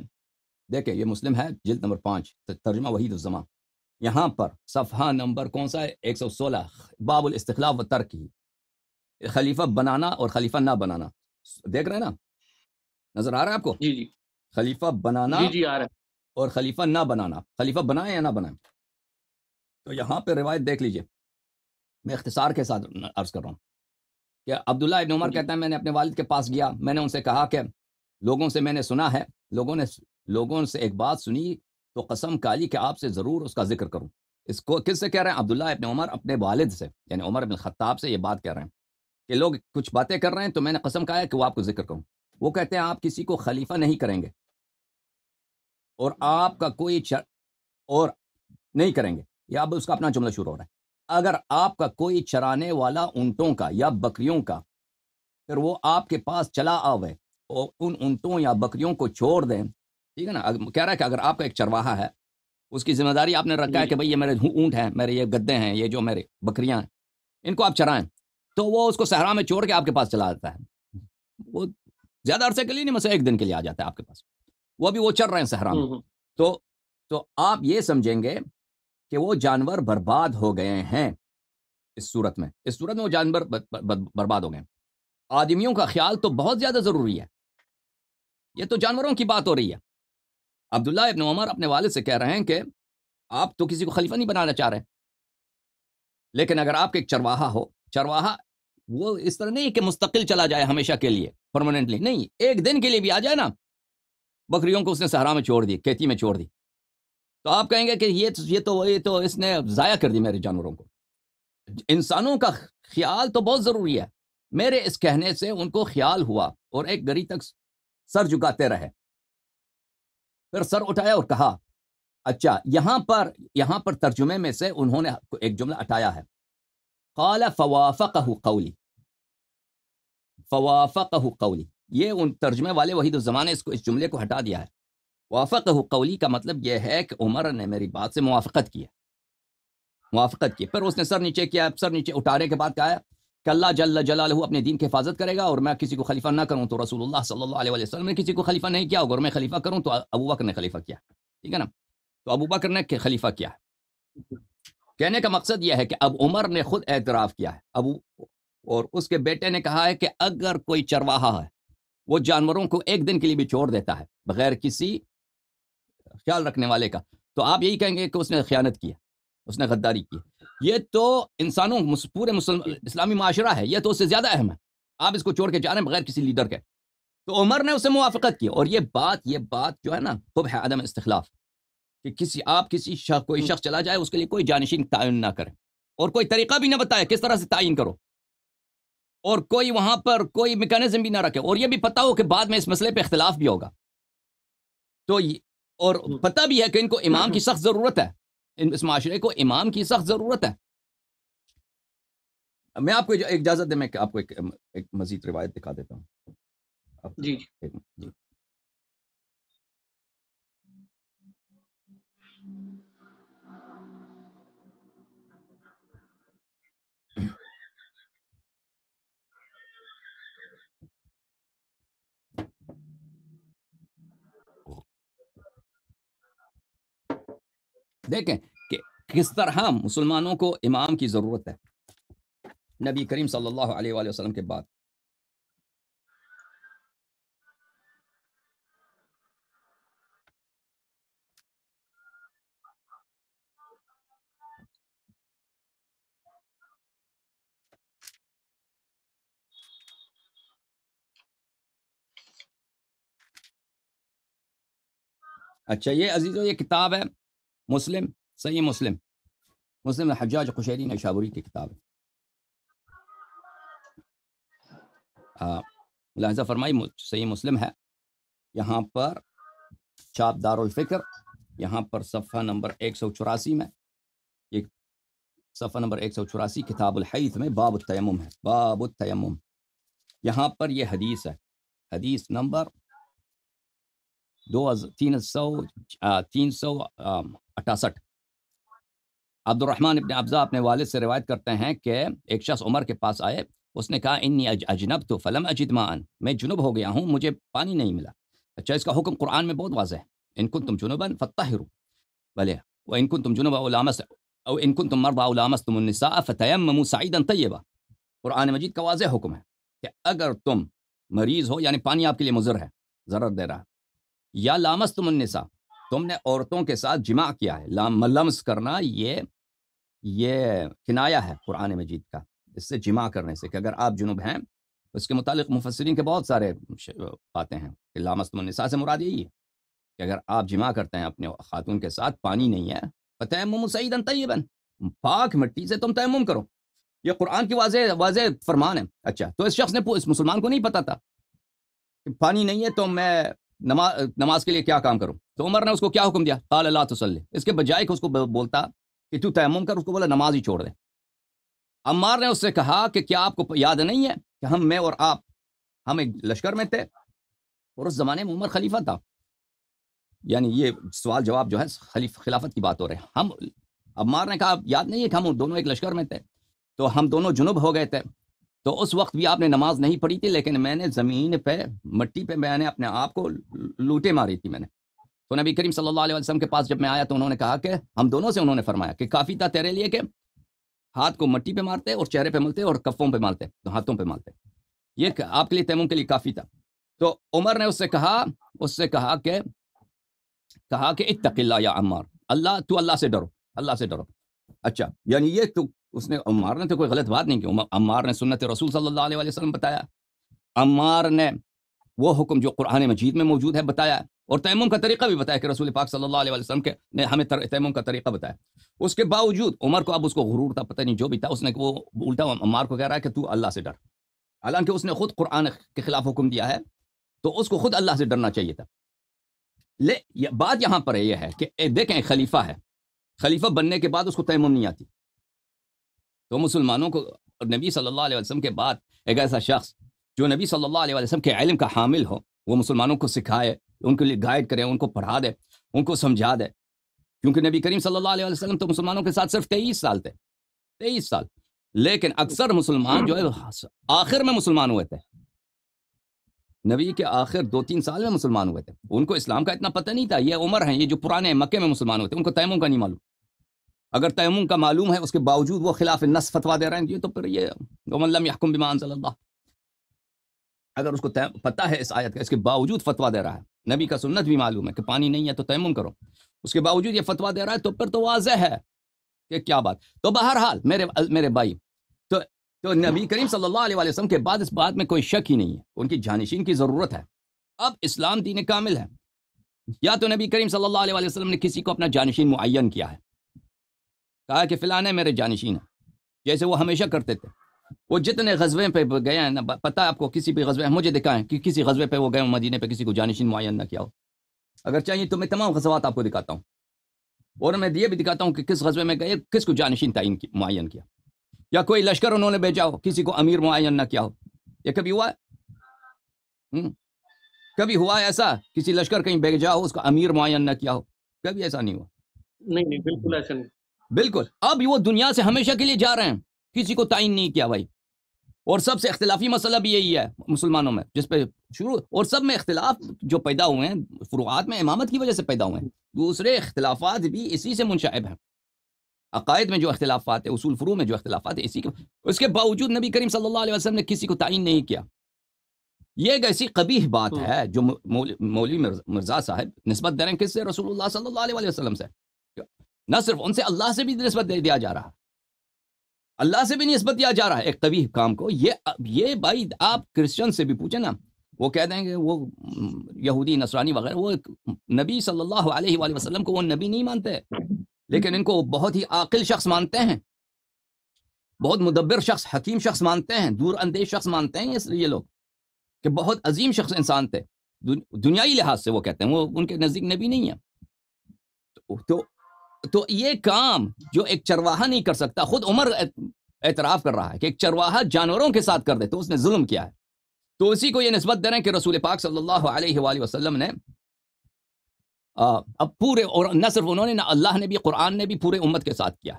دیکھیں یہ مسلم ہے، جلد نمبر 5، ترجمہ وحید الزمان، یہاں پر صفحہ نمبر کون سا ہے، 116، باب الاستخلاف و ترک، خلیفہ بنانا اور خلیفہ نہ بنانا، دیکھ رہے ہیں نا، نظر آ رہا ہے آپ کو، جی جی خلیفہ بنانا جی جی آ رہا ہے۔ اور خلیفہ نہ بنانا، خلیفہ بنائیں یا نہ بنائیں، تو یہاں پہ روایت دیکھ لیجئے، میں اختصار کے ساتھ عرض کر رہا ہوں کہ عبداللہ ابن عمر جی کہتا ہے میں نے اپنے والد کے پاس گیا، میں نے ان سے کہا کہ لوگوں سے میں نے سنا ہے، لوگوں سے ایک بات سنی تو قسم کھائی کہ آپ سے ضرور اس کا ذکر کروں۔ اس کو کس سے کہہ رہے ہیں؟ عبداللہ ابن عمر اپنے والد سے، یعنی عمر بن الخطاب سے یہ بات کہہ رہے ہیں کہ لوگ کچھ باتیں کر رہے ہیں تو میں نے قسم کھایا کہ وہ آپ کو ذکر کروں۔ وہ کہتے ہیں آپ کسی کو خلیفہ نہیں کریں گے اور آپ کا کوئی اور نہیں کریں گے، یا اب اس کا اپنا جملہ شروع ہو رہا ہے، اگر آپ کا کوئی چرانے والا اونٹوں کا یا بکریوں کا، پھر وہ آپ کے پاس چلا آوے اور ان اونٹوں یا بکریوں کو چھوڑ دیں، ٹھیک ہے نا، کہہ رہا ہے کہ اگر آپ کا ایک چرواہا ہے، اس کی ذمہ داری آپ نے رکھا جی ہے کہ بھئی یہ میرے اونٹ ہیں، میرے یہ گدے ہیں، یہ جو میرے بکریاں ہیں، ان کو آپ چرائیں، تو وہ اس کو صحرا میں چھوڑ کے آپ کے پاس چلا آتا ہے، وہ زیادہ عرصے کے لیے نہیں، مثلا ایک دن کے لیے آ جاتا ہے آپ کے پاس، وہ بھی وہ چر رہے ہیں صحرا میں، تو آپ یہ سمجھیں گے کہ وہ جانور برباد ہو گئے ہیں، اس صورت میں وہ جانور برباد ہو گئے ہیں۔ آدمیوں کا خیال تو بہت زیادہ ضروری ہے، یہ تو جانوروں کی بات ہو رہی ہے۔ عبداللہ ابن عمر اپنے والد سے کہہ رہے ہیں کہ آپ تو کسی کو خلیفہ نہیں بنانا چاہ رہے، لیکن اگر آپ کے ایک چرواہا وہ اس طرح نہیں کہ مستقل چلا جائے ہمیشہ کے لیے، پرماننٹلی نہیں، ایک دن کے لیے بھی آ جائے نا، بکریوں کو اس نے صحرا میں چھوڑ دی، کھیتی میں چھوڑ دی، تو آپ کہیں گے کہ یہ تو اس نے ضائع کر دی میرے جانوروں کو۔ انسانوں کا خیال تو بہت ضروری ہے، میرے اس کہنے سے ان کو خیال ہوا اور ایک گھڑی تک سر جھکاتے رہے، پھر سر اٹھایا اور کہا، اچھا یہاں پر ترجمے میں سے انہوں نے ایک جملہ ہٹایا ہے، قال فوافقہ قولی، یہ ان ترجمے والے وحید الزمان اس جملے کو ہٹا دیا ہے۔ وافقہ قولی کا مطلب یہ ہے کہ عمر نے میری بات سے موافقت کی، پھر اس نے سر نیچے کیا، سر نیچے اٹھانے کے بعد کہا کہ اللہ جل جلالہ اپنے دین کی حفاظت کرے گا، اور میں کسی کو خلیفہ نہ کروں تو رسول اللہ صلی اللہ علیہ وسلم نے کسی کو خلیفہ نہیں کیا، اگر میں خلیفہ کروں تو ابو بکر نے خلیفہ کیا، ٹھیک ہے نا، تو ابو بکر نے خلیفہ کیا ہے۔ کہنے کا مقصد یہ ہے کہ اب عمر نے خود اعتراف کیا ہے، اور اس کے بیٹے نے کہا ہے کہ اگر کوئی چرواہا ہے وہ جانوروں کو ایک دن کے لیے بھی چھوڑ دیتا ہے بغیر کسی خیال رکھنے والے کا، تو آپ یہی کہیں گے کہ اس نے خیانت کی ہے، اس نے غداری کی ہے۔ یہ تو انسانوں پورے اسلامی معاشرہ ہے، یہ تو اس سے زیادہ اہم ہے، آپ اس کو چھوڑ کے جا رہے ہیں بغیر کسی لیڈر کے، تو عمر نے اسے موافقت کی، اور یہ بات جو ہے نا خوب ہے عدم استخلاف، کہ کوئی شخص چلا جائے اس کے لیے کوئی جانشین تعین نہ کرے، اور کوئی طریقہ بھی نہ بتائے کس طرح سے تعین کرو، اور کوئی وہاں پر کوئی میکانزم بھی نہ رکھے، اور یہ بھی پتہ ہو کہ بعد میں اس مسئلے پہ اختلاف بھی ہوگا، تو اور پتہ بھی ہے کہ ان کو امام کی سخت ضرورت ہے، اس معاشرے کو امام کی سخت ضرورت ہے۔ میں آپ کو اجازت دیں، میں آپ کو ایک مزید روایت دکھا دیتا ہوں۔ جی جی دیکھیں کہ کس طرح مسلمانوں کو امام کی ضرورت ہے نبی کریم صلی اللہ علیہ وآلہ وسلم کے بعد۔ اچھا یہ عزیزو، یہ کتاب ہے مسلم، صحیح مسلم، مسلم حجاج قشیری نیشابوری کی کتاب ہے۔ ملاحظہ فرمائی، صحیح مسلم ہے، یہاں پر چھاپ دار الفکر، یہاں پر صفحہ نمبر 184 میں، یہ صفحہ نمبر 184 کتاب الحیث میں باب التیمم ہے، باب التیمم۔ یہاں پر یہ حدیث ہے، حدیث نمبر 368۔ عبد الرحمن ابن ابزہ اپنے والد سے روایت کرتے ہیں کہ ایک شخص عمر کے پاس آئے، اس نے کہا انی اجنبت فلم اجد ماء، میں جنب ہو گیا ہوں، مجھے پانی نہیں ملا۔ اچھا اس کا حکم قرآن میں بہت واضح ہے، ان کنتم جنبا فطہروا، بلے وان کنتم جنبا او لامست او ان کنتم مرضى او لامستم النساء فتیمموا صعیدا طیبا۔ قرآن مجید کا واضح حکم ہے کہ اگر تم مریض ہو، یعنی پانی آپ کے لیے مضر ہے، ضرر دے رہا ہے، یا لامستم النساء، تم نے عورتوں کے ساتھ جماع کیا ہے، لمس کرنا یہ کنایہ ہے قرآن مجید کا، اس سے جماع کرنے سے، کہ اگر آپ جنب ہیں، اس کے متعلق مفسرین کے بہت سارے باتیں ہیں کہ لامستم النساء سے مراد یہی ہے کہ اگر آپ جماع کرتے ہیں اپنے خاتون کے ساتھ، پانی نہیں ہے، فتیمموا صعیدا طیبا، پاک مٹی سے تم تیمم کرو، یہ قرآن کی واضح فرمان ہے۔ اچھا تو اس شخص نے، اس مسلمان کو نہیں پتا تھا کہ پانی نہیں ہے تو میں نماز کے لیے کیا کام کروں، تو عمر نے اس کو کیا حکم دیا، قال لا تصلی، اس کے بجائے کہ اس کو بولتا کہ تو تیمم کر، اس کو بولا نماز ہی چھوڑ دے۔ عمار نے اس سے کہا کہ کیا آپ کو یاد نہیں ہے کہ میں اور آپ، ہم ایک لشکر میں تھے، اور اس زمانے میں عمر خلیفہ تھا، یعنی یہ سوال جواب جو ہے خلافت کی بات ہو رہے ہیں۔ ہم، عمار نے کہا یاد نہیں ہے کہ ہم دونوں ایک لشکر میں تھے، تو ہم دونوں جنب ہو گئے تھے، تو اس وقت بھی آپ نے نماز نہیں پڑھی تھی، لیکن میں نے زمین پہ، مٹی پہ میں نے اپنے آپ کو لوٹے ماری تھی میں نے۔ تو نبی کریم صلی اللہ علیہ وسلم کے پاس جب میں آیا تو انہوں نے کہا کہ ہم دونوں سے، انہوں نے فرمایا کہ کافی تھا تیرے لیے کہ ہاتھ کو مٹی پہ مارتے اور چہرے پہ ملتے اور کفوں پہ مالتے، تو ہاتھوں پہ مالتے، یہ آپ کے لیے تیمم کے لیے کافی تھا۔ تو عمر نے اس سے کہا کہ اتق اللہ یا عمار، اللہ سے ڈرو، اللہ سے ڈرو۔ اچھا یعنی یہ تو اس نے، عمار نے تو کوئی غلط بات نہیں کی، عمار نے سنت رسول صلی اللہ علیہ وسلم بتایا، عمار نے وہ حکم جو قرآن مجید میں موجود ہے بتایا، اور تیمم کا طریقہ بھی بتایا کہ رسول پاک صلی اللہ علیہ وسلم نے ہمیں تیمم کا طریقہ بتایا۔ اس کے باوجود عمر کو، اب اس کو غرور تھا، پتہ نہیں جو بھی تھا، اس نے وہ الٹا عمار کو کہہ رہا ہے کہ تو اللہ سے ڈر، حالانکہ اس نے خود قرآن کے خلاف حکم دیا ہے، تو اس کو خود اللہ سے ڈرنا چاہیے تھا۔ بات یہاں پر یہ ہے کہ دیکھیں خلیفہ ہے، خلیفہ بننے کے بعد اس کو تیمم نہیں آتی، تو مسلمانوں کو نبی صلی اللہ علیہ وسلم کے بعد ایک ایسا شخص جو نبی صلی اللہ علیہ وسلم کے علم کا حامل ہو، وہ مسلمانوں کو سکھائے، ان کے لیے گائیڈ کرے، ان کو پڑھا دے، ان کو سمجھا دے، کیونکہ نبی کریم صلی اللہ علیہ وسلم تو مسلمانوں کے ساتھ صرف 23 سال تھے، 23 سال، لیکن اکثر مسلمان جو ہے آخر میں مسلمان ہوئے تھے، نبی کے آخر 2-3 سال میں مسلمان ہوئے تھے، ان کو اسلام کا اتنا پتہ نہیں تھا۔ یہ عمر ہیں، یہ جو پرانے مکے میں مسلمان ہوئے تھے، ان کو تیمم کا نہیں معلوم، اگر تیمم کا معلوم ہے اس کے باوجود وہ خلاف النص فتویٰ دے رہے ہیں، یہ تو پھر یہ ومن لم يحكم بما انزل اللہ، اگر اس کو پتہ ہے اس آیت کا، اس کے باوجود فتویٰ دے رہا ہے، نبی کا سنت بھی معلوم ہے کہ پانی نہیں ہے تو تیمم کرو، اس کے باوجود یہ فتویٰ دے رہا ہے، تو پھر تو واضح ہے کہ کیا بات۔ تو بہرحال میرے بھائی، تو نبی کریم صلی اللہ علیہ وسلم کے بعد اس بات میں کوئی شک ہی نہیں ہے، ان کی جانشین کی ضرورت ہے۔ اب اسلام دین کامل ہے، یا تو نبی کریم صلی اللہ علیہ وسلم نے کسی کو اپنا جانشین معین کیا ہے، کہا کہ فلاں میرے جانشین ہے، جیسے وہ ہمیشہ کرتے تھے، وہ جتنے غزوے پہ گئے ہیں، پتہ ہے آپ کو، کسی بھی غزوے، مجھے دکھائیں کہ کسی غزوے پہ وہ گئے مدینے پہ کسی کو جانشین معین نہ کیا ہو، اگر چاہیے تو میں تمام غزوات آپ کو دکھاتا ہوں، اور میں یہ بھی دکھاتا ہوں کہ کس غزوے میں گئے، کس کو جانشین معین کیا، یا کوئی لشکر انہوں نے بھیجا ہو کسی کو امیر معین نہ کیا ہو. یہ کبھی ہوا ہے؟ کبھی ہوا ہے ایسا کسی لشکر کہیں بھیجا ہو اس کو امیر معین نہ کیا ہو؟ کبھی ایسا نہیں ہوا. نہیں بالکل ایسا نہیں. بالکل. اب وہ دنیا سے ہمیشہ کے لیے جا رہے ہیں، کسی کو تعین نہیں کیا بھائی. اور سب سے اختلافی مسئلہ بھی یہی ہے مسلمانوں میں، جس پہ شروع اور سب میں اختلاف جو پیدا ہوئے ہیں فروعات میں امامت کی وجہ سے پیدا ہوئے ہیں. دوسرے اختلافات بھی اسی سے منشعب ہیں. عقائد میں جو اختلافات ہیں، اصول فروع میں جو اختلافات ہیں، اسی کے اس کے باوجود نبی کریم صلی اللہ علیہ وسلم نے کسی کو تعین نہیں کیا. یہ ایک ایسی قبیح بات ہے جو مولوی مرزا صاحب نسبت دے رہے ہیں کس سے؟ رسول اللہ صلی اللہ علیہ وسلم سے. نہ صرف ان سے، اللہ سے بھی نسبت دے دیا جا رہا، اللہ سے بھی نسبت دیا جا رہا ہے ایک قبیح کام کو. یہ بھائی آپ کرسچن سے بھی پوچھیں نا، وہ کہہ دیں گے، وہ یہودی نصرانی وغیرہ، وہ نبی صلی اللہ علیہ وآلہ وسلم کو وہ نبی نہیں مانتے، لیکن ان کو بہت ہی عاقل شخص مانتے ہیں، بہت مدبر شخص، حکیم شخص مانتے ہیں، دور اندیش شخص مانتے ہیں. اس لیے یہ لوگ کہ بہت عظیم شخص انسان تھے دنیائی لحاظ سے، وہ کہتے ہیں وہ ان کے نزدیک نبی نہیں ہے. تو یہ کام جو ایک چرواہا نہیں کر سکتا، خود عمر اعتراف کر رہا ہے کہ ایک چرواہا جانوروں کے ساتھ کر دے تو اس نے ظلم کیا ہے. تو اسی کو یہ نسبت دے رہے ہیں کہ رسول پاک صلی اللہ علیہ وآلہ وسلم نے اب پورے، اور نہ صرف انہوں نے، نہ اللہ نے بھی، قرآن نے بھی پورے امت کے ساتھ کیا.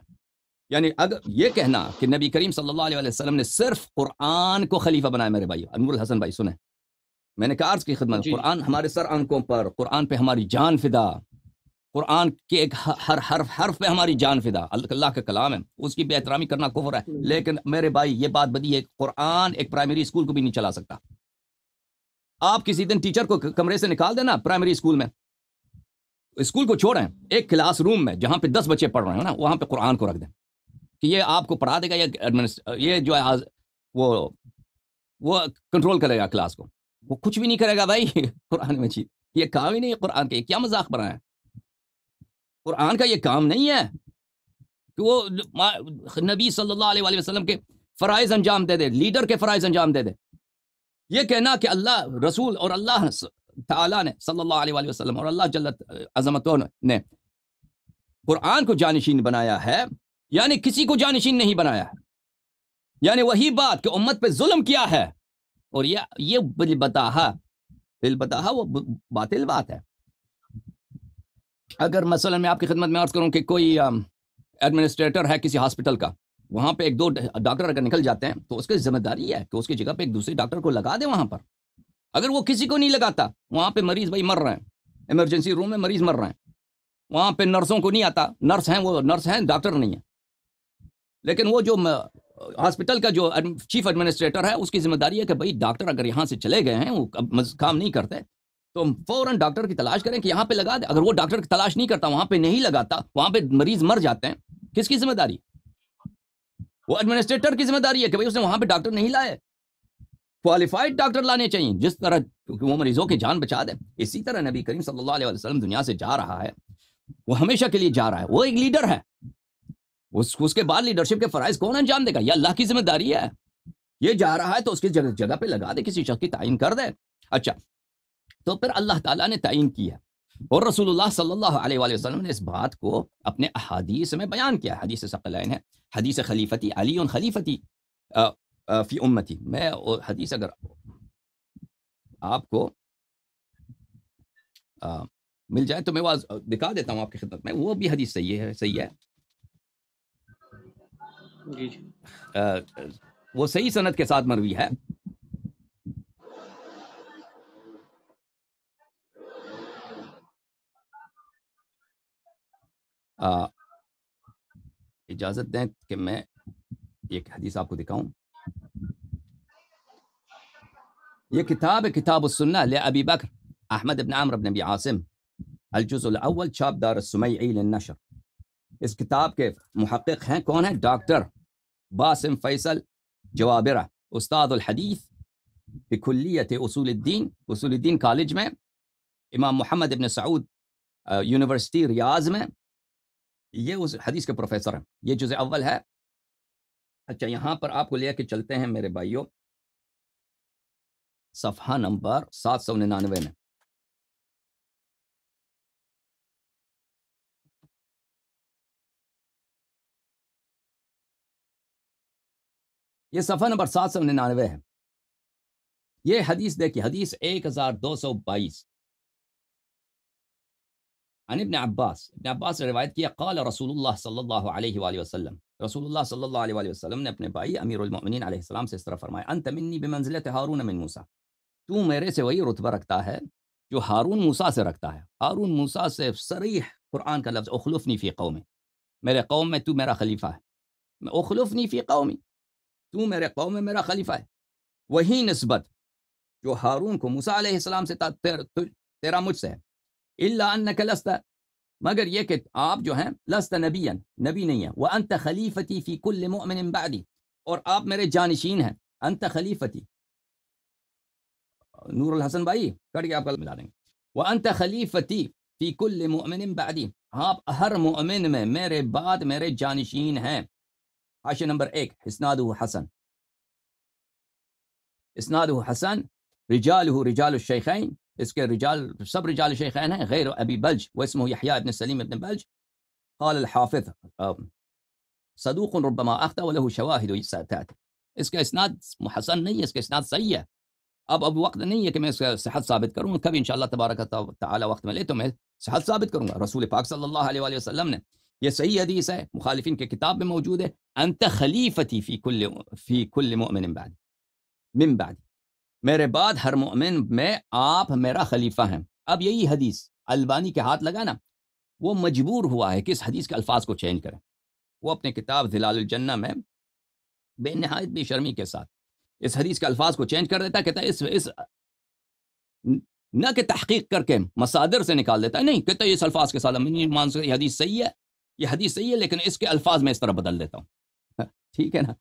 یعنی اگر یہ کہنا کہ نبی کریم صلی اللہ علیہ وسلم نے صرف قرآن کو خلیفہ بنایا، میرے بھائی انور الحسن بھائی سنیں، میں نے کہا عرض کی خدمت، قرآن ہمارے سر آنکھوں پر، قرآن پہ ہماری جان فدا، قرآن کے ایک ہر حرف پہ ہماری جان فدا. اللہ کا کلام ہے، اس کی بے احترامی کرنا کفر ہے. لیکن میرے بھائی یہ بات بدی ہے، قرآن ایک پرائمری اسکول کو بھی نہیں چلا سکتا. آپ کسی دن ٹیچر کو کمرے سے نکال دینا پرائمری اسکول میں، اسکول کو چھوڑیں، ایک کلاس روم میں جہاں پہ 10 بچے پڑھ رہے ہیں نا، وہاں پہ قرآن کو رکھ دیں کہ یہ آپ کو پڑھا دے گا، یہ جو ہے وہ کنٹرول کرے گا کلاس کو. وہ کچھ بھی نہیں کرے گا بھائی. قرآن میں چیز یہ کام ہی نہیں ہے قرآن کے، کیا مذاق بنا ہے؟ قرآن کا یہ کام نہیں ہے کہ وہ نبی صلی اللہ علیہ وآلہ وسلم کے فرائض انجام دے دے، لیڈر کے فرائض انجام دے دے. یہ کہنا کہ اللہ رسول اور اللہ تعالیٰ نے صلی اللہ علیہ وآلہ وسلم اور اللہ جل عظمتہ نے قرآن کو جانشین بنایا ہے، یعنی کسی کو جانشین نہیں بنایا ہے. یعنی وہی بات کہ امت پہ ظلم کیا ہے، اور یہ بالبتاہا وہ باطل بات ہے. اگر مثلا میں آپ کی خدمت میں عرض کروں کہ کوئی ایڈمنسٹریٹر ہے کسی ہاسپٹل کا، وہاں پہ 1-2 ڈاکٹر اگر نکل جاتے ہیں تو اس کی ذمہ داری ہے کہ اس کی جگہ پہ ایک دوسرے ڈاکٹر کو لگا دے وہاں پر. اگر وہ کسی کو نہیں لگاتا، وہاں پہ مریض بھائی مر رہے ہیں، ایمرجنسی روم میں مریض مر رہے ہیں، وہاں پہ نرسوں کو نہیں آتا، نرس ہیں وہ نرس ہیں، ڈاکٹر نہیں ہیں. لیکن وہ جو ہاسپٹل کا جو چیف ایڈمنسٹریٹر ہے، اس کی ذمہ داری ہے کہ بھائی ڈاکٹر اگر یہاں سے چلے گئے ہیں، وہ کام نہیں کرتے، تو فوراً ڈاکٹر کی تلاش کریں کہ یہاں پہ لگا دے. اگر وہ ڈاکٹر کی تلاش نہیں کرتا، وہاں پہ نہیں لگاتا، وہاں پہ مریض مر جاتے ہیں، کس کی ذمہ داری؟ وہ ایڈمنسٹریٹر کی ذمہ داری ہے کہ بھائی اس نے وہاں پہ ڈاکٹر نہیں لائے. کوالیفائڈ ڈاکٹر لانے چاہیے جس طرح وہ مریضوں کی جان بچا دے. اسی طرح نبی کریم صلی اللہ علیہ وسلم دنیا سے جا رہا ہے، وہ ہمیشہ کے لیے جا رہا ہے، وہ ایک لیڈر ہے. اس کے بعد لیڈرشپ کے فرائض کون انجام دے گا؟ یہ اللہ کی ذمہ داری ہے. یہ جا رہا ہے تو اس کی جگہ پہ لگا دے، کسی شخص کی تعین کر دے. اچھا، تو پھر اللہ تعالیٰ نے تعین کی ہے، اور رسول اللہ صلی اللہ علیہ وآلہ وسلم نے اس بات کو اپنے احادیث میں بیان کیا. حدیث ثقلین ہے، حدیث خلیفتی علی خلیفتی فی امتی. میں حدیث اگر آپ کو مل جائے تو میں وہ دکھا دیتا ہوں آپ کی خدمت میں. وہ بھی حدیث صحیح ہے جی وہ صحیح سند کے ساتھ مروی ہے. اجازت دیں کہ میں ایک حدیث آپ کو دکھاؤں. یہ کتاب ہے کتاب السنہ لأبی بکر احمد بن عمرو بن ابی عاصم، الجزء الاول، چھاپ دار السمیعی للنشر. اس کتاب کے محقق ہیں کون ہیں؟ ڈاکٹر باسم فیصل جوابرہ، استاد الحدیث بکلیت اصول الدین کالج میں، امام محمد ابن سعود یونیورسٹی ریاض میں. یہ اس حدیث کے پروفیسر ہیں. یہ جزء اول ہے. اچھا، یہاں پر آپ کو لے کے چلتے ہیں میرے بھائیوں صفحہ نمبر 799 میں. یہ صفحہ نمبر 799 ہے. یہ حدیث دیکھیے، حدیث 1222 عن ابن عباس نے روایت کیا، قال رسول اللہ صلی اللہ علیہ وآلہ وسلم، رسول اللہ صلی اللہ علیہ وآلہ وسلم نے اپنے بھائی امیر المؤمنین علیہ السلام سے اس طرح فرمایا، انت منی بمنزلت ہارون من موسیٰ، تو میرے سے وہی رتبہ رکھتا ہے جو ہارون موسیٰ سے رکھتا ہے. ہارون موسیٰ سے صریح قرآن کا لفظ اخلفنی فی قومی، میرے قوم میں تو میرا خلیفہ ہے. اخلفنی فی قومی، تو میرے قوم میں میرا خلیفہ ہے. وہی نسبت جو ہارون کو موسیٰ علیہ السلام سے تیرا مجھ سے ہے. الا انک لست، مگر یہ کہ آپ جو ہیں لست نبیا، نبی نہیں ہیں. وانت خلیفتی فی کل مؤمن بعدی، اور آپ میرے جانشین ہیں. انت خلیفتی، نور الحسن بھائی کٹ کے آپ کا ملا دیں گے. وانت خلیفتی فی کل مؤمن بعدی، آپ ہر مؤمن میں میرے بعد میرے جانشین ہیں. حاشیہ نمبر 1، اسنادہ حسن، اسنادہ حسن، رجالہ رجال الشیخین، اس کے رجال سب رجال شیخین ہیں، غیر ابی بلج واسمہ یحییٰ ابن سلیم ابن بلج. قال الحافظ صدوق ربما اخطأ وله شواہد ستأتی. اس کا اسناد حسن نہیں ہے، اس کا اسناد صحیح ہے. اب وقت نہیں ہے کہ میں اس کا صحت ثابت کروں، کبھی انشاءاللہ تبارک تعالی وقت ملے تو میں صحت ثابت کروں گا. رسول پاک صلی اللہ علیہ وآلہ وسلم نے، یہ صحیح حدیث ہے، مخالفین کے کتاب میں موجود ہے، انت خلیفتی فی کل مؤمن بعد، من بعد، میرے بعد ہر مؤمن میں آپ میرا خلیفہ ہیں. اب یہی حدیث البانی کے ہاتھ لگا نا، وہ مجبور ہوا ہے کہ اس حدیث کے الفاظ کو چینج کریں. وہ اپنے کتاب ظلال الجنہ میں بے نہایت بے شرمی کے ساتھ اس حدیث کے الفاظ کو چینج کر دیتا ہے. کہتا ہے اس نہ کہ تحقیق کر کے مصادر سے نکال دیتا ہے، نہیں، کہتا ہے اس الفاظ کے ساتھ مان سے یہ حدیث صحیح ہے، یہ حدیث صحیح ہے، لیکن اس کے الفاظ میں اس طرح بدل دیتا ہوں. ٹھیک ہے نا؟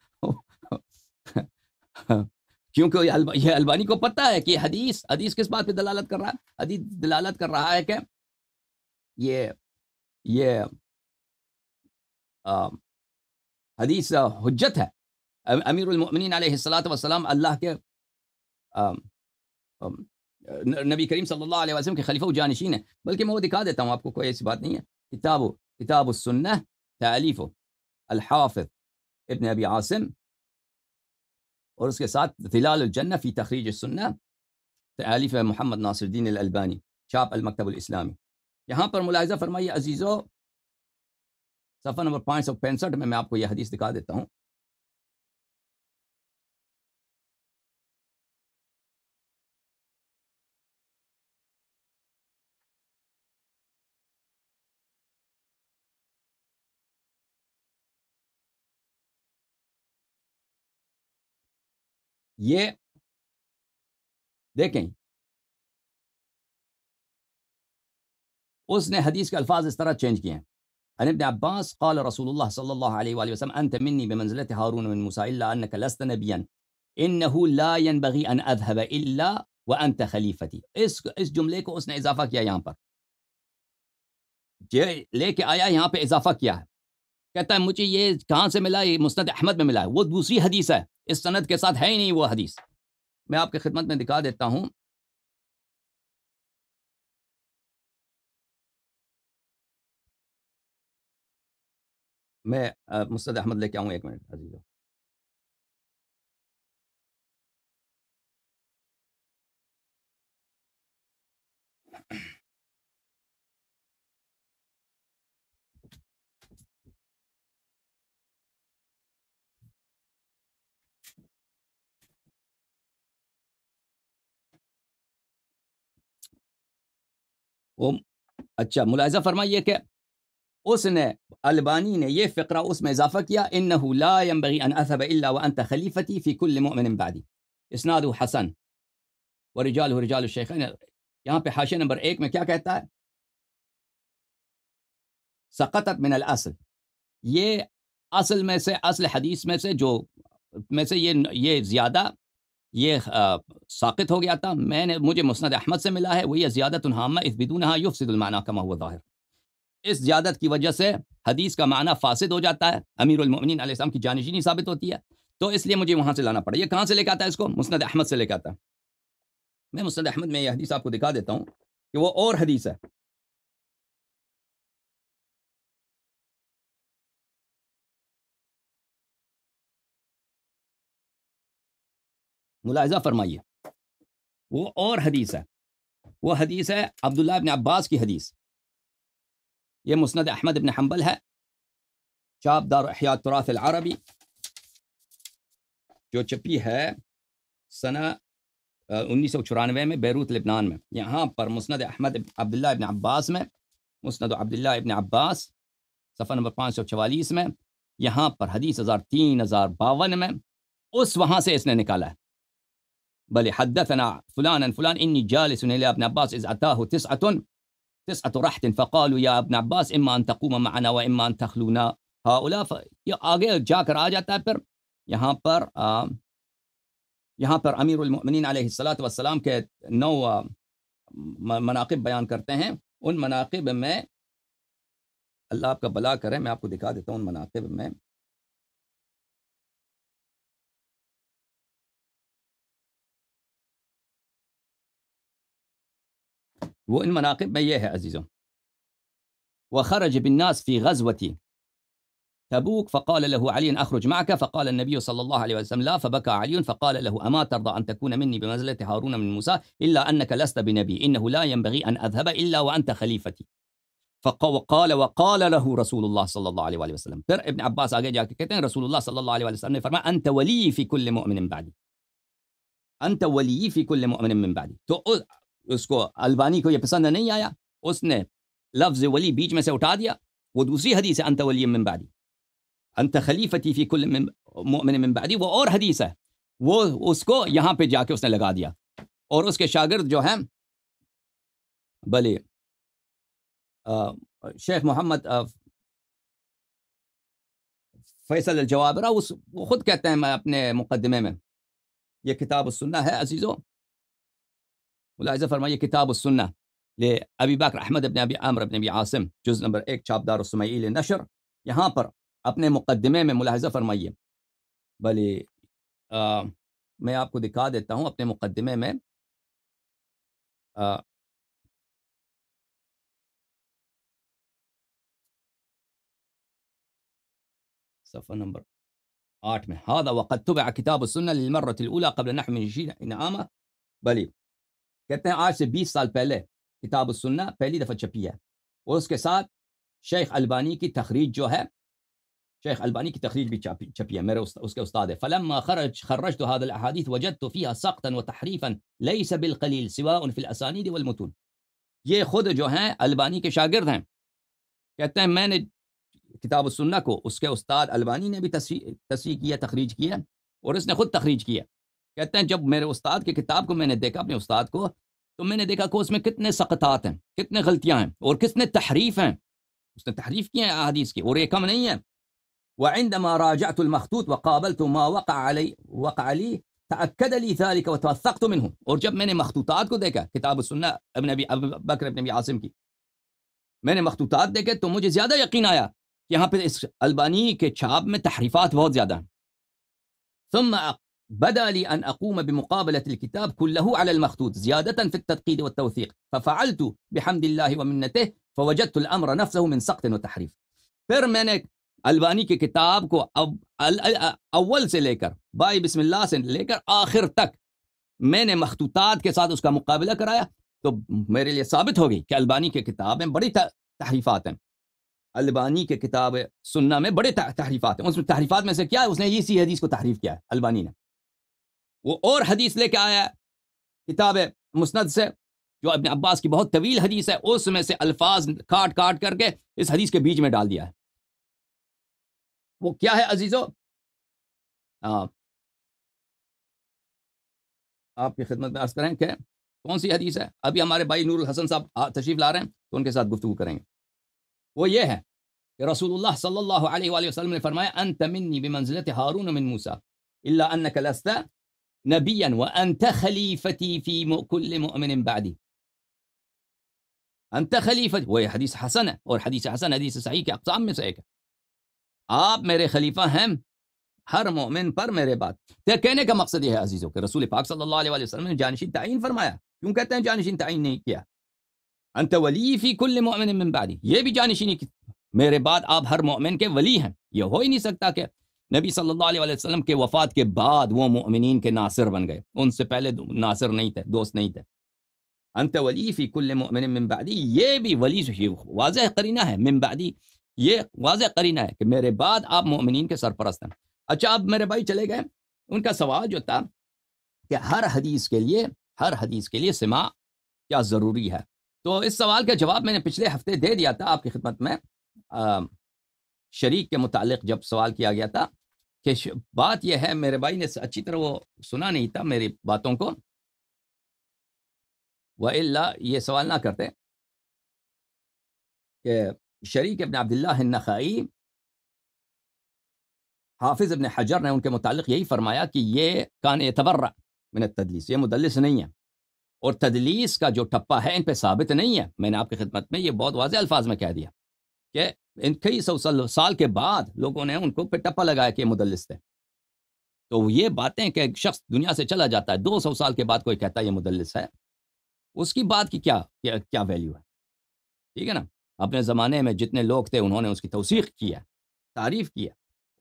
کیونکہ یہ البانی کو پتہ ہے کہ حدیث کس بات پہ دلالت کر رہا ہے. حدیث دلالت کر رہا ہے کہ یہ حدیث حجت ہے. امیر المؤمنین علیہ الصلاۃ والسلام اللہ کے نبی کریم صلی اللہ علیہ وسلم کے خلیفہ و جانشین ہیں. بلکہ میں وہ دکھا دیتا ہوں آپ کو، کوئی ایسی بات نہیں ہے. کتاب السنہ تالیف الحافظ ابن ابی عاصم، اور اس کے ساتھ ظلال الجنہ فی تخریج السنہ تالیف محمد ناصر الدین الالبانی، چھاپ المکتب الاسلامی. یہاں پر ملاحظہ فرمائیے عزیزو، صفحہ نمبر 565 میں آپ کو یہ حدیث دکھا دیتا ہوں. یہ دیکھیں، اس نے حدیث کے الفاظ اس طرح چینج کیے ہیں. عن ابن عباس قال رسول اللہ صلی اللہ علیہ وآلہ وسلم انت منی بمنزلت ہارون من موسیٰ الا انك لست نبیا انه لا ينبغي ان اذهب الا وانت خلیفتی. اس جملے کو اس نے اضافہ کیا، یہاں پر لے کے آیا، یہاں پہ اضافہ کیا ہے. کہتا ہے مجھے یہ کہاں سے ملا؟ یہ مسند احمد میں ملا ہے. وہ دوسری حدیث ہے، اس سند کے ساتھ ہے ہی نہیں وہ حدیث. میں آپ کی خدمت میں دکھا دیتا ہوں. میں مسند احمد لے کے آؤں، ایک منٹ عزیزو. اچھا، ملاحظہ فرمائیے کہ اس نے البانی نے یہ فقرہ اس میں اضافہ کیا، انه لا ينبغي ان اذهب الا وانت خلیفتی فی کل مؤمن بعدی، اسناد حسن ورجاله رجال الشیخین. یہاں پہ حاشیہ نمبر 1 میں کیا کہتا ہے؟ سقطت من الاصل، یہ اصل میں سے، اصل حدیث میں سے جو میں سے یہ زیادہ یہ ساقط ہو گیا تھا. مجھے مسند احمد سے ملا ہے، وہی زیادت ہامہ اذ بدونها یفسد المعنی کما هو ظاہر. اس زیادت کی وجہ سے حدیث کا معنی فاسد ہو جاتا ہے، امیر المؤمنین علیہ السلام کی جانشینی ثابت ہوتی ہے. تو اس لیے مجھے وہاں سے لانا پڑا. یہ کہاں سے لے کے آتا ہے اس کو؟ مسند احمد سے لے کے آتا ہے. میں مسند احمد میں یہ حدیث آپ کو دکھا دیتا ہوں کہ وہ اور حدیث ہے. ملاحظہ فرمائیے، وہ اور حدیث ہے، وہ حدیث ہے عبداللہ ابن عباس کی حدیث. یہ مسند احمد ابن حنبل ہے، چاپ دار احیاء التراث العربی، جو چھپی ہے سنہ 1994 میں بیروت لبنان میں. یہاں پر مسند احمد عبداللہ ابن عباس میں، مسند عبداللہ ابن عباس صفحہ نمبر 544 میں، یہاں پر حدیث 3052 میں اس وہاں سے اس نے نکالا ہے. بل حدثنا فلان فلان انی جالس الى ابن عباس اذ اتاه تسعة رحت فقالوا يا ابن عباس اما ان تقوم معنا واما ان تخلونا هؤلاء. یہ آگے جا کر آ جاتا ہے. پھر یہاں پر امیر المؤمنین علیہ الصلاۃ والسلام کے 9 مناقب بیان کرتے ہیں. ان مناقب میں اللہ آپ کا بھلا کرے، میں آپ کو دکھا دیتا ہوں. ان مناقب میں وہ ان مناقب میں یہ ہے عزیزوں: وخرج بالناس في غزوة تبوك فقال له علي أخرج معك فقال النبي صلى الله عليه وسلم لا فبكى علي فقال له أما ترضى أن تكون مني بمنزلة هارون من موسى إلا أنك لست بنبي إنه لا ينبغي أن أذهب إلا وأنت خليفتي. وقال له رسول الله صلى الله عليه وسلم. پھر ابن عباس آگے جا کے کہتے ہیں رسول اللہ صلی اللہ علیہ وسلم نے فرمایا أنت ولي في كل مؤمن بعدي، أنت ولي في كل مؤمن من بعدي. تو اس کو البانی کو یہ پسند نہیں آیا، اس نے لفظ ولی بیچ میں سے اٹھا دیا. وہ دوسری حدیث ہے انت ولی من بعدی، انت خلیفتی فی کل مؤمن من بعدی، وہ اور حدیث ہے. وہ اس کو یہاں پہ جا کے اس نے لگا دیا. اور اس کے شاگرد جو ہیں بلے شیخ محمد فیصل الجوابرہ، وہ خود کہتے ہیں میں اپنے مقدمے میں، یہ کتاب السنہ ہے عزیزوں، ملاحظہ فرمائیے، کتاب السنہ ابی بکر احمد ابن ابی عامر ابن ابی عاصم، جز نمبر 1، چاپ دار السمیعی نشر. یہاں پر اپنے مقدمے میں ملاحظہ فرمائیے، بھلے میں آپ کو دکھا دیتا ہوں اپنے مقدمے میں. صفحہ نمبر 8 میں هذا وقد تبع كتاب السنة للمرة الأولى قبل نحو من 20 عام. بلی کہتے ہیں آج سے 20 سال پہلے کتاب السنہ پہلی دفعہ چھپی ہے، اور اس کے ساتھ شیخ البانی کی تخریج جو ہے، شیخ البانی کی تخریج بھی چھپی ہے، میرے اس کے استاد ہے. فلما خرجت هذا الاحاديث وجدت فيها سقطا وتحريفا ليس بالقليل سواء في الاسانید والمتون. یہ خود جو ہیں البانی کے شاگرد ہیں، کہتے ہیں میں نے کتاب السنہ کو اس کے استاد البانی نے بھی تصحیح کیا، تخریج کیا، اور اس نے خود تخریج کیا. کہتے ہیں جب میرے استاد کی کتاب کو میں نے دیکھا، اپنے استاد کو، تو میں نے دیکھا کہ اس میں کتنے سقطات ہیں، کتنے غلطیاں ہیں، اور کتنے تحریف ہیں. اس نے تحریف کیا ہے احادیث کی، اور یہ کم نہیں ہے. وعندما راجعت المخطوط وقابلت ما وقع لي تأكد لي ذلك وتوثقت منه. اور جب میں نے مخطوطات کو دیکھا، کتاب السنہ ابن ابی بکر ابن ابی عاصم کی، میں نے مخطوطات دیکھے تو مجھے زیادہ یقین آیا کہ یہاں پہ اس البانی کے چھاپ میں تحریفات بہت زیادہ ہیں. ثم بدا لي أن أقوم بمقابلة الكتاب كله على المخطوط زيادة في التدقيق والتوثيق، ففعلت بحمد الله ومنته فوجدت الأمر نفسه من سقط وتحريف. پھر میں نے البانی کی کتاب کو اول سے لے کر بائی بسم اللہ سے لے کر آخر تک میں نے مخطوطات کے ساتھ اس کا مقابلہ کرایا، تو میرے لیے ثابت ہو گئی کہ البانی کی کتاب میں بڑی تحریفات ہیں. البانی کے کتاب سنہ میں بڑے تحریفات ہیں. اس میں تحریفات میں سے کیا ہے؟ اس نے اسی حدیث کو تحریف کیا ہے البانی نے. وہ اور حدیث لے کے آیا ہے کتاب مسند سے، جو ابن عباس کی بہت طویل حدیث ہے، اس میں سے الفاظ کاٹ کاٹ کر کے اس حدیث کے بیچ میں ڈال دیا ہے. وہ کیا ہے عزیزو؟ آپ کی خدمت میں عرض کریں کہ کون سی حدیث ہے. ابھی ہمارے بھائی نور الحسن صاحب تشریف لا رہے ہیں، تو ان کے ساتھ گفتگو کریں گے. وہ یہ ہے کہ رسول اللہ صلی اللہ علیہ وآلہ وسلم نے فرمایا انت منی بمنزلت ہارون من موسیٰ الا انک لست نبیا وانت خلیفتی فی کل مؤمن بعدی. انت خلیفتی، وہ حدیث حسن ہے، اور حدیث حسن حدیث صحیح کے اقسام میں سے ایک ہے. آپ میرے خلیفہ ہیں ہر مومن پر میرے بعد. تو کہنے کا مقصد یہ ہے عزیزوں کہ رسول پاک صلی اللہ علیہ وآلہ وسلم نے جانشین تعین فرمایا. کیوں کہتے ہیں جانشین تعین نہیں کیا؟ انت ولی فی کل مؤمن من بعدی، یہ بھی جانشینی میرے بعد آپ ہر مومن کے ولی ہیں. یہ ہو ہی نہیں سکتا کہ نبی صلی اللہ علیہ وسلم کے وفات کے بعد وہ مؤمنین کے ناصر بن گئے، ان سے پہلے ناصر نہیں تھے، دوست نہیں تھے۔ انت ولی فی کل مؤمن من بعدی، یہ بھی ولی واضح قرینہ ہے، من بعدی یہ واضح قرینہ ہے کہ میرے بعد آپ مؤمنین کے سرپرست ہیں۔ اچھا اب میرے بھائی چلے گئے، ان کا سوال جو تھا کہ ہر حدیث کے لیے سماع کیا ضروری ہے، تو اس سوال کا جواب میں نے پچھلے ہفتے دے دیا تھا آپ کی خدمت میں۔ شریک کے متعلق جب سوال کیا گیا تھا کہ بات یہ ہے، میرے بھائی نے اچھی طرح وہ سنا نہیں تھا میری باتوں کو، وَإِلَّا یہ سوال نہ کرتے کہ شریک ابن عبداللہ النخعی، حافظ ابن حجر نے ان کے متعلق یہی فرمایا کہ یہ کان یتبرع من التدلیس، یہ مدلس نہیں ہے، اور تدلیس کا جو ٹپا ہے ان پہ ثابت نہیں ہے۔ میں نے آپ کی خدمت میں یہ بہت واضح الفاظ میں کہہ دیا کہ ان کئی سو سال کے بعد لوگوں نے ان کو پہ ٹپا لگایا کہ یہ مدلس تھے۔ تو یہ باتیں کہ ایک شخص دنیا سے چلا جاتا ہے 200 سال کے بعد کوئی کہتا ہے یہ مدلس ہے، اس کی بات کی کیا ویلیو ہے؟ ٹھیک ہے نا، اپنے زمانے میں جتنے لوگ تھے انہوں نے اس کی توثیق کیا، تعریف کیا،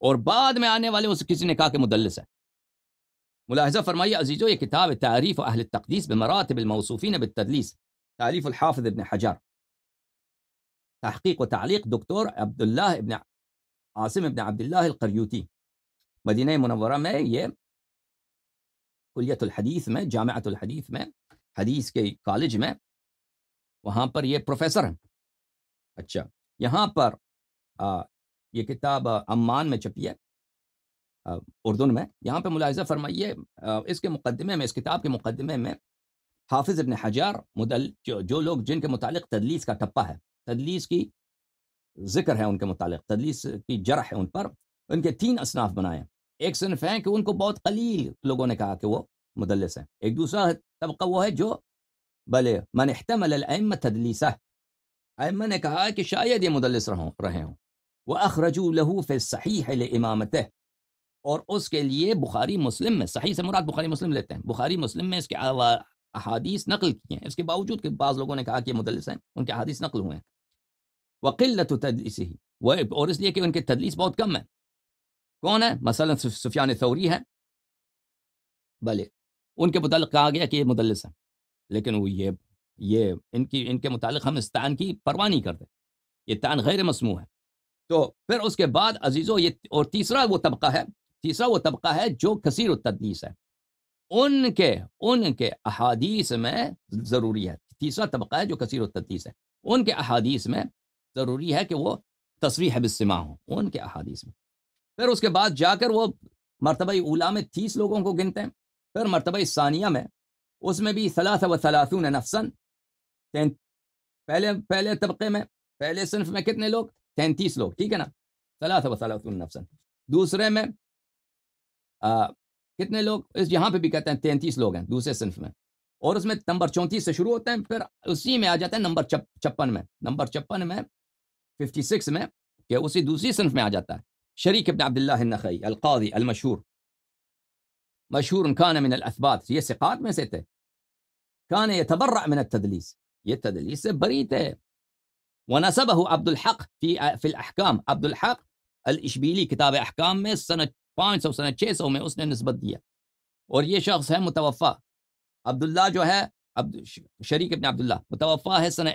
اور بعد میں آنے والے اس کسی نے کہا کہ مدلس ہے۔ ملاحظہ فرمائیے عزیزو، یہ کتاب تعریف اہل التقدیس بمراتب الموصوفین بالتدلیس، تعلیف الحافظ ابن حجر، تحقیق و تعلیق دکتور عبداللہ ابن عاصم ابن عبداللہ القریوطی، مدینہ منورہ میں، یہ کلیت الحدیث میں، جامعۃ الحدیث میں، حدیث کے کالج میں، وہاں پر یہ پروفیسر ہیں۔ اچھا، یہاں پر یہ کتاب عمان میں چھپی ہے، اردن میں۔ یہاں پہ ملاحظہ فرمائیے اس کے مقدمے میں، اس کتاب کے مقدمے میں حافظ ابن حجر جو لوگ جن کے متعلق تدلیس کا ٹپا ہے، تدلیس کی ذکر ہے ان کے متعلق، تدلیس کی جرح ہے ان پر، ان کے 3 اصناف بنائے ہیں۔ ایک صنف ہے کہ ان کو بہت قلیل لوگوں نے کہا کہ وہ مدلس ہیں۔ ایک دوسرا طبقہ وہ ہے جو بلے من احتمل الائمہ تدلیسہ، ائمہ نے کہا کہ شاید یہ مدلس رہے ہوں، وَأَخْرَجُوا لَهُ فِي الصَّحِيحِ لِإِمَامَتِهِ، اور اس کے لیے بخاری مسلم میں، صحیح سے مراد بخاری مسلم لیتے ہیں، بخاری مسلم میں اس کے احادیث نقل کی ہیں، اس کے باوجود کہ بعض لوگوں نے کہا کہ یہ مدلس ہیں، ان کے احادیث نقل ہوئے ہیں۔ وَقِلَّةُ تَدْلِيسِهِ، اور اس لیے کہ ان کے تدلیس بہت کم ہے۔ کون ہے؟ مثلا سفیان ثوری ہے، بلے ان کے متعلق کہا گیا کہ یہ مدلس ہے، لیکن وہ یہ ان کے متعلق ہم اس تعین کی پرواہ نہیں کرتے، یہ تعین غیر مسموع ہے۔ تو پھر اس کے بعد عزیزو یہ اور تیسرا وہ طبقہ ہے جو کثیر التدلیس ہے، ان کے احادیث میں ضروری ہے، تیسرا طبقہ ہے جو کثیر التدلیس ہے، ان کے احادیث میں ضروری ہے کہ وہ تصریح بالسماع ہوں ان کے احادیث میں۔ پھر اس کے بعد جا کر وہ مرتبہ اولا میں 30 لوگوں کو گنتے ہیں، پھر مرتبہ ثانیہ میں اس میں بھی 33 نفسا، پہلے طبقے میں، پہلے صنف میں کتنے لوگ؟ 33 لوگ، ٹھیک ہے نا، 33 نفسا۔ دوسرے میں کتنے لوگ؟ یہاں پہ بھی کہتے ہیں 33 لوگ ہیں دوسرے صنف میں، اور اس میں نمبر 34 سے شروع ہوتے ہیں، پھر اسی میں آ جاتا ہے نمبر 56 میں، نمبر 56 میں 56 میں کہ اسی دوسری صنف میں آ جاتا ہے شریک ابن عبداللہ النخعی القاضی المشہور، مشہور کان من الاثبات، یہ ثقات میں سے تھے، کان یتبرع من التدلیس، یہ تدلیس سے بری تھے۔ ونسبہ عبد الحق فی الاحکام، عبد الحق الاشبیلی کتاب احکام میں سنہ 600 میں اس نے نسبت دیا، اور یہ شخص ہے متوفا، عبداللہ جو ہے شریک ابن عبداللہ متوفا ہے سنہ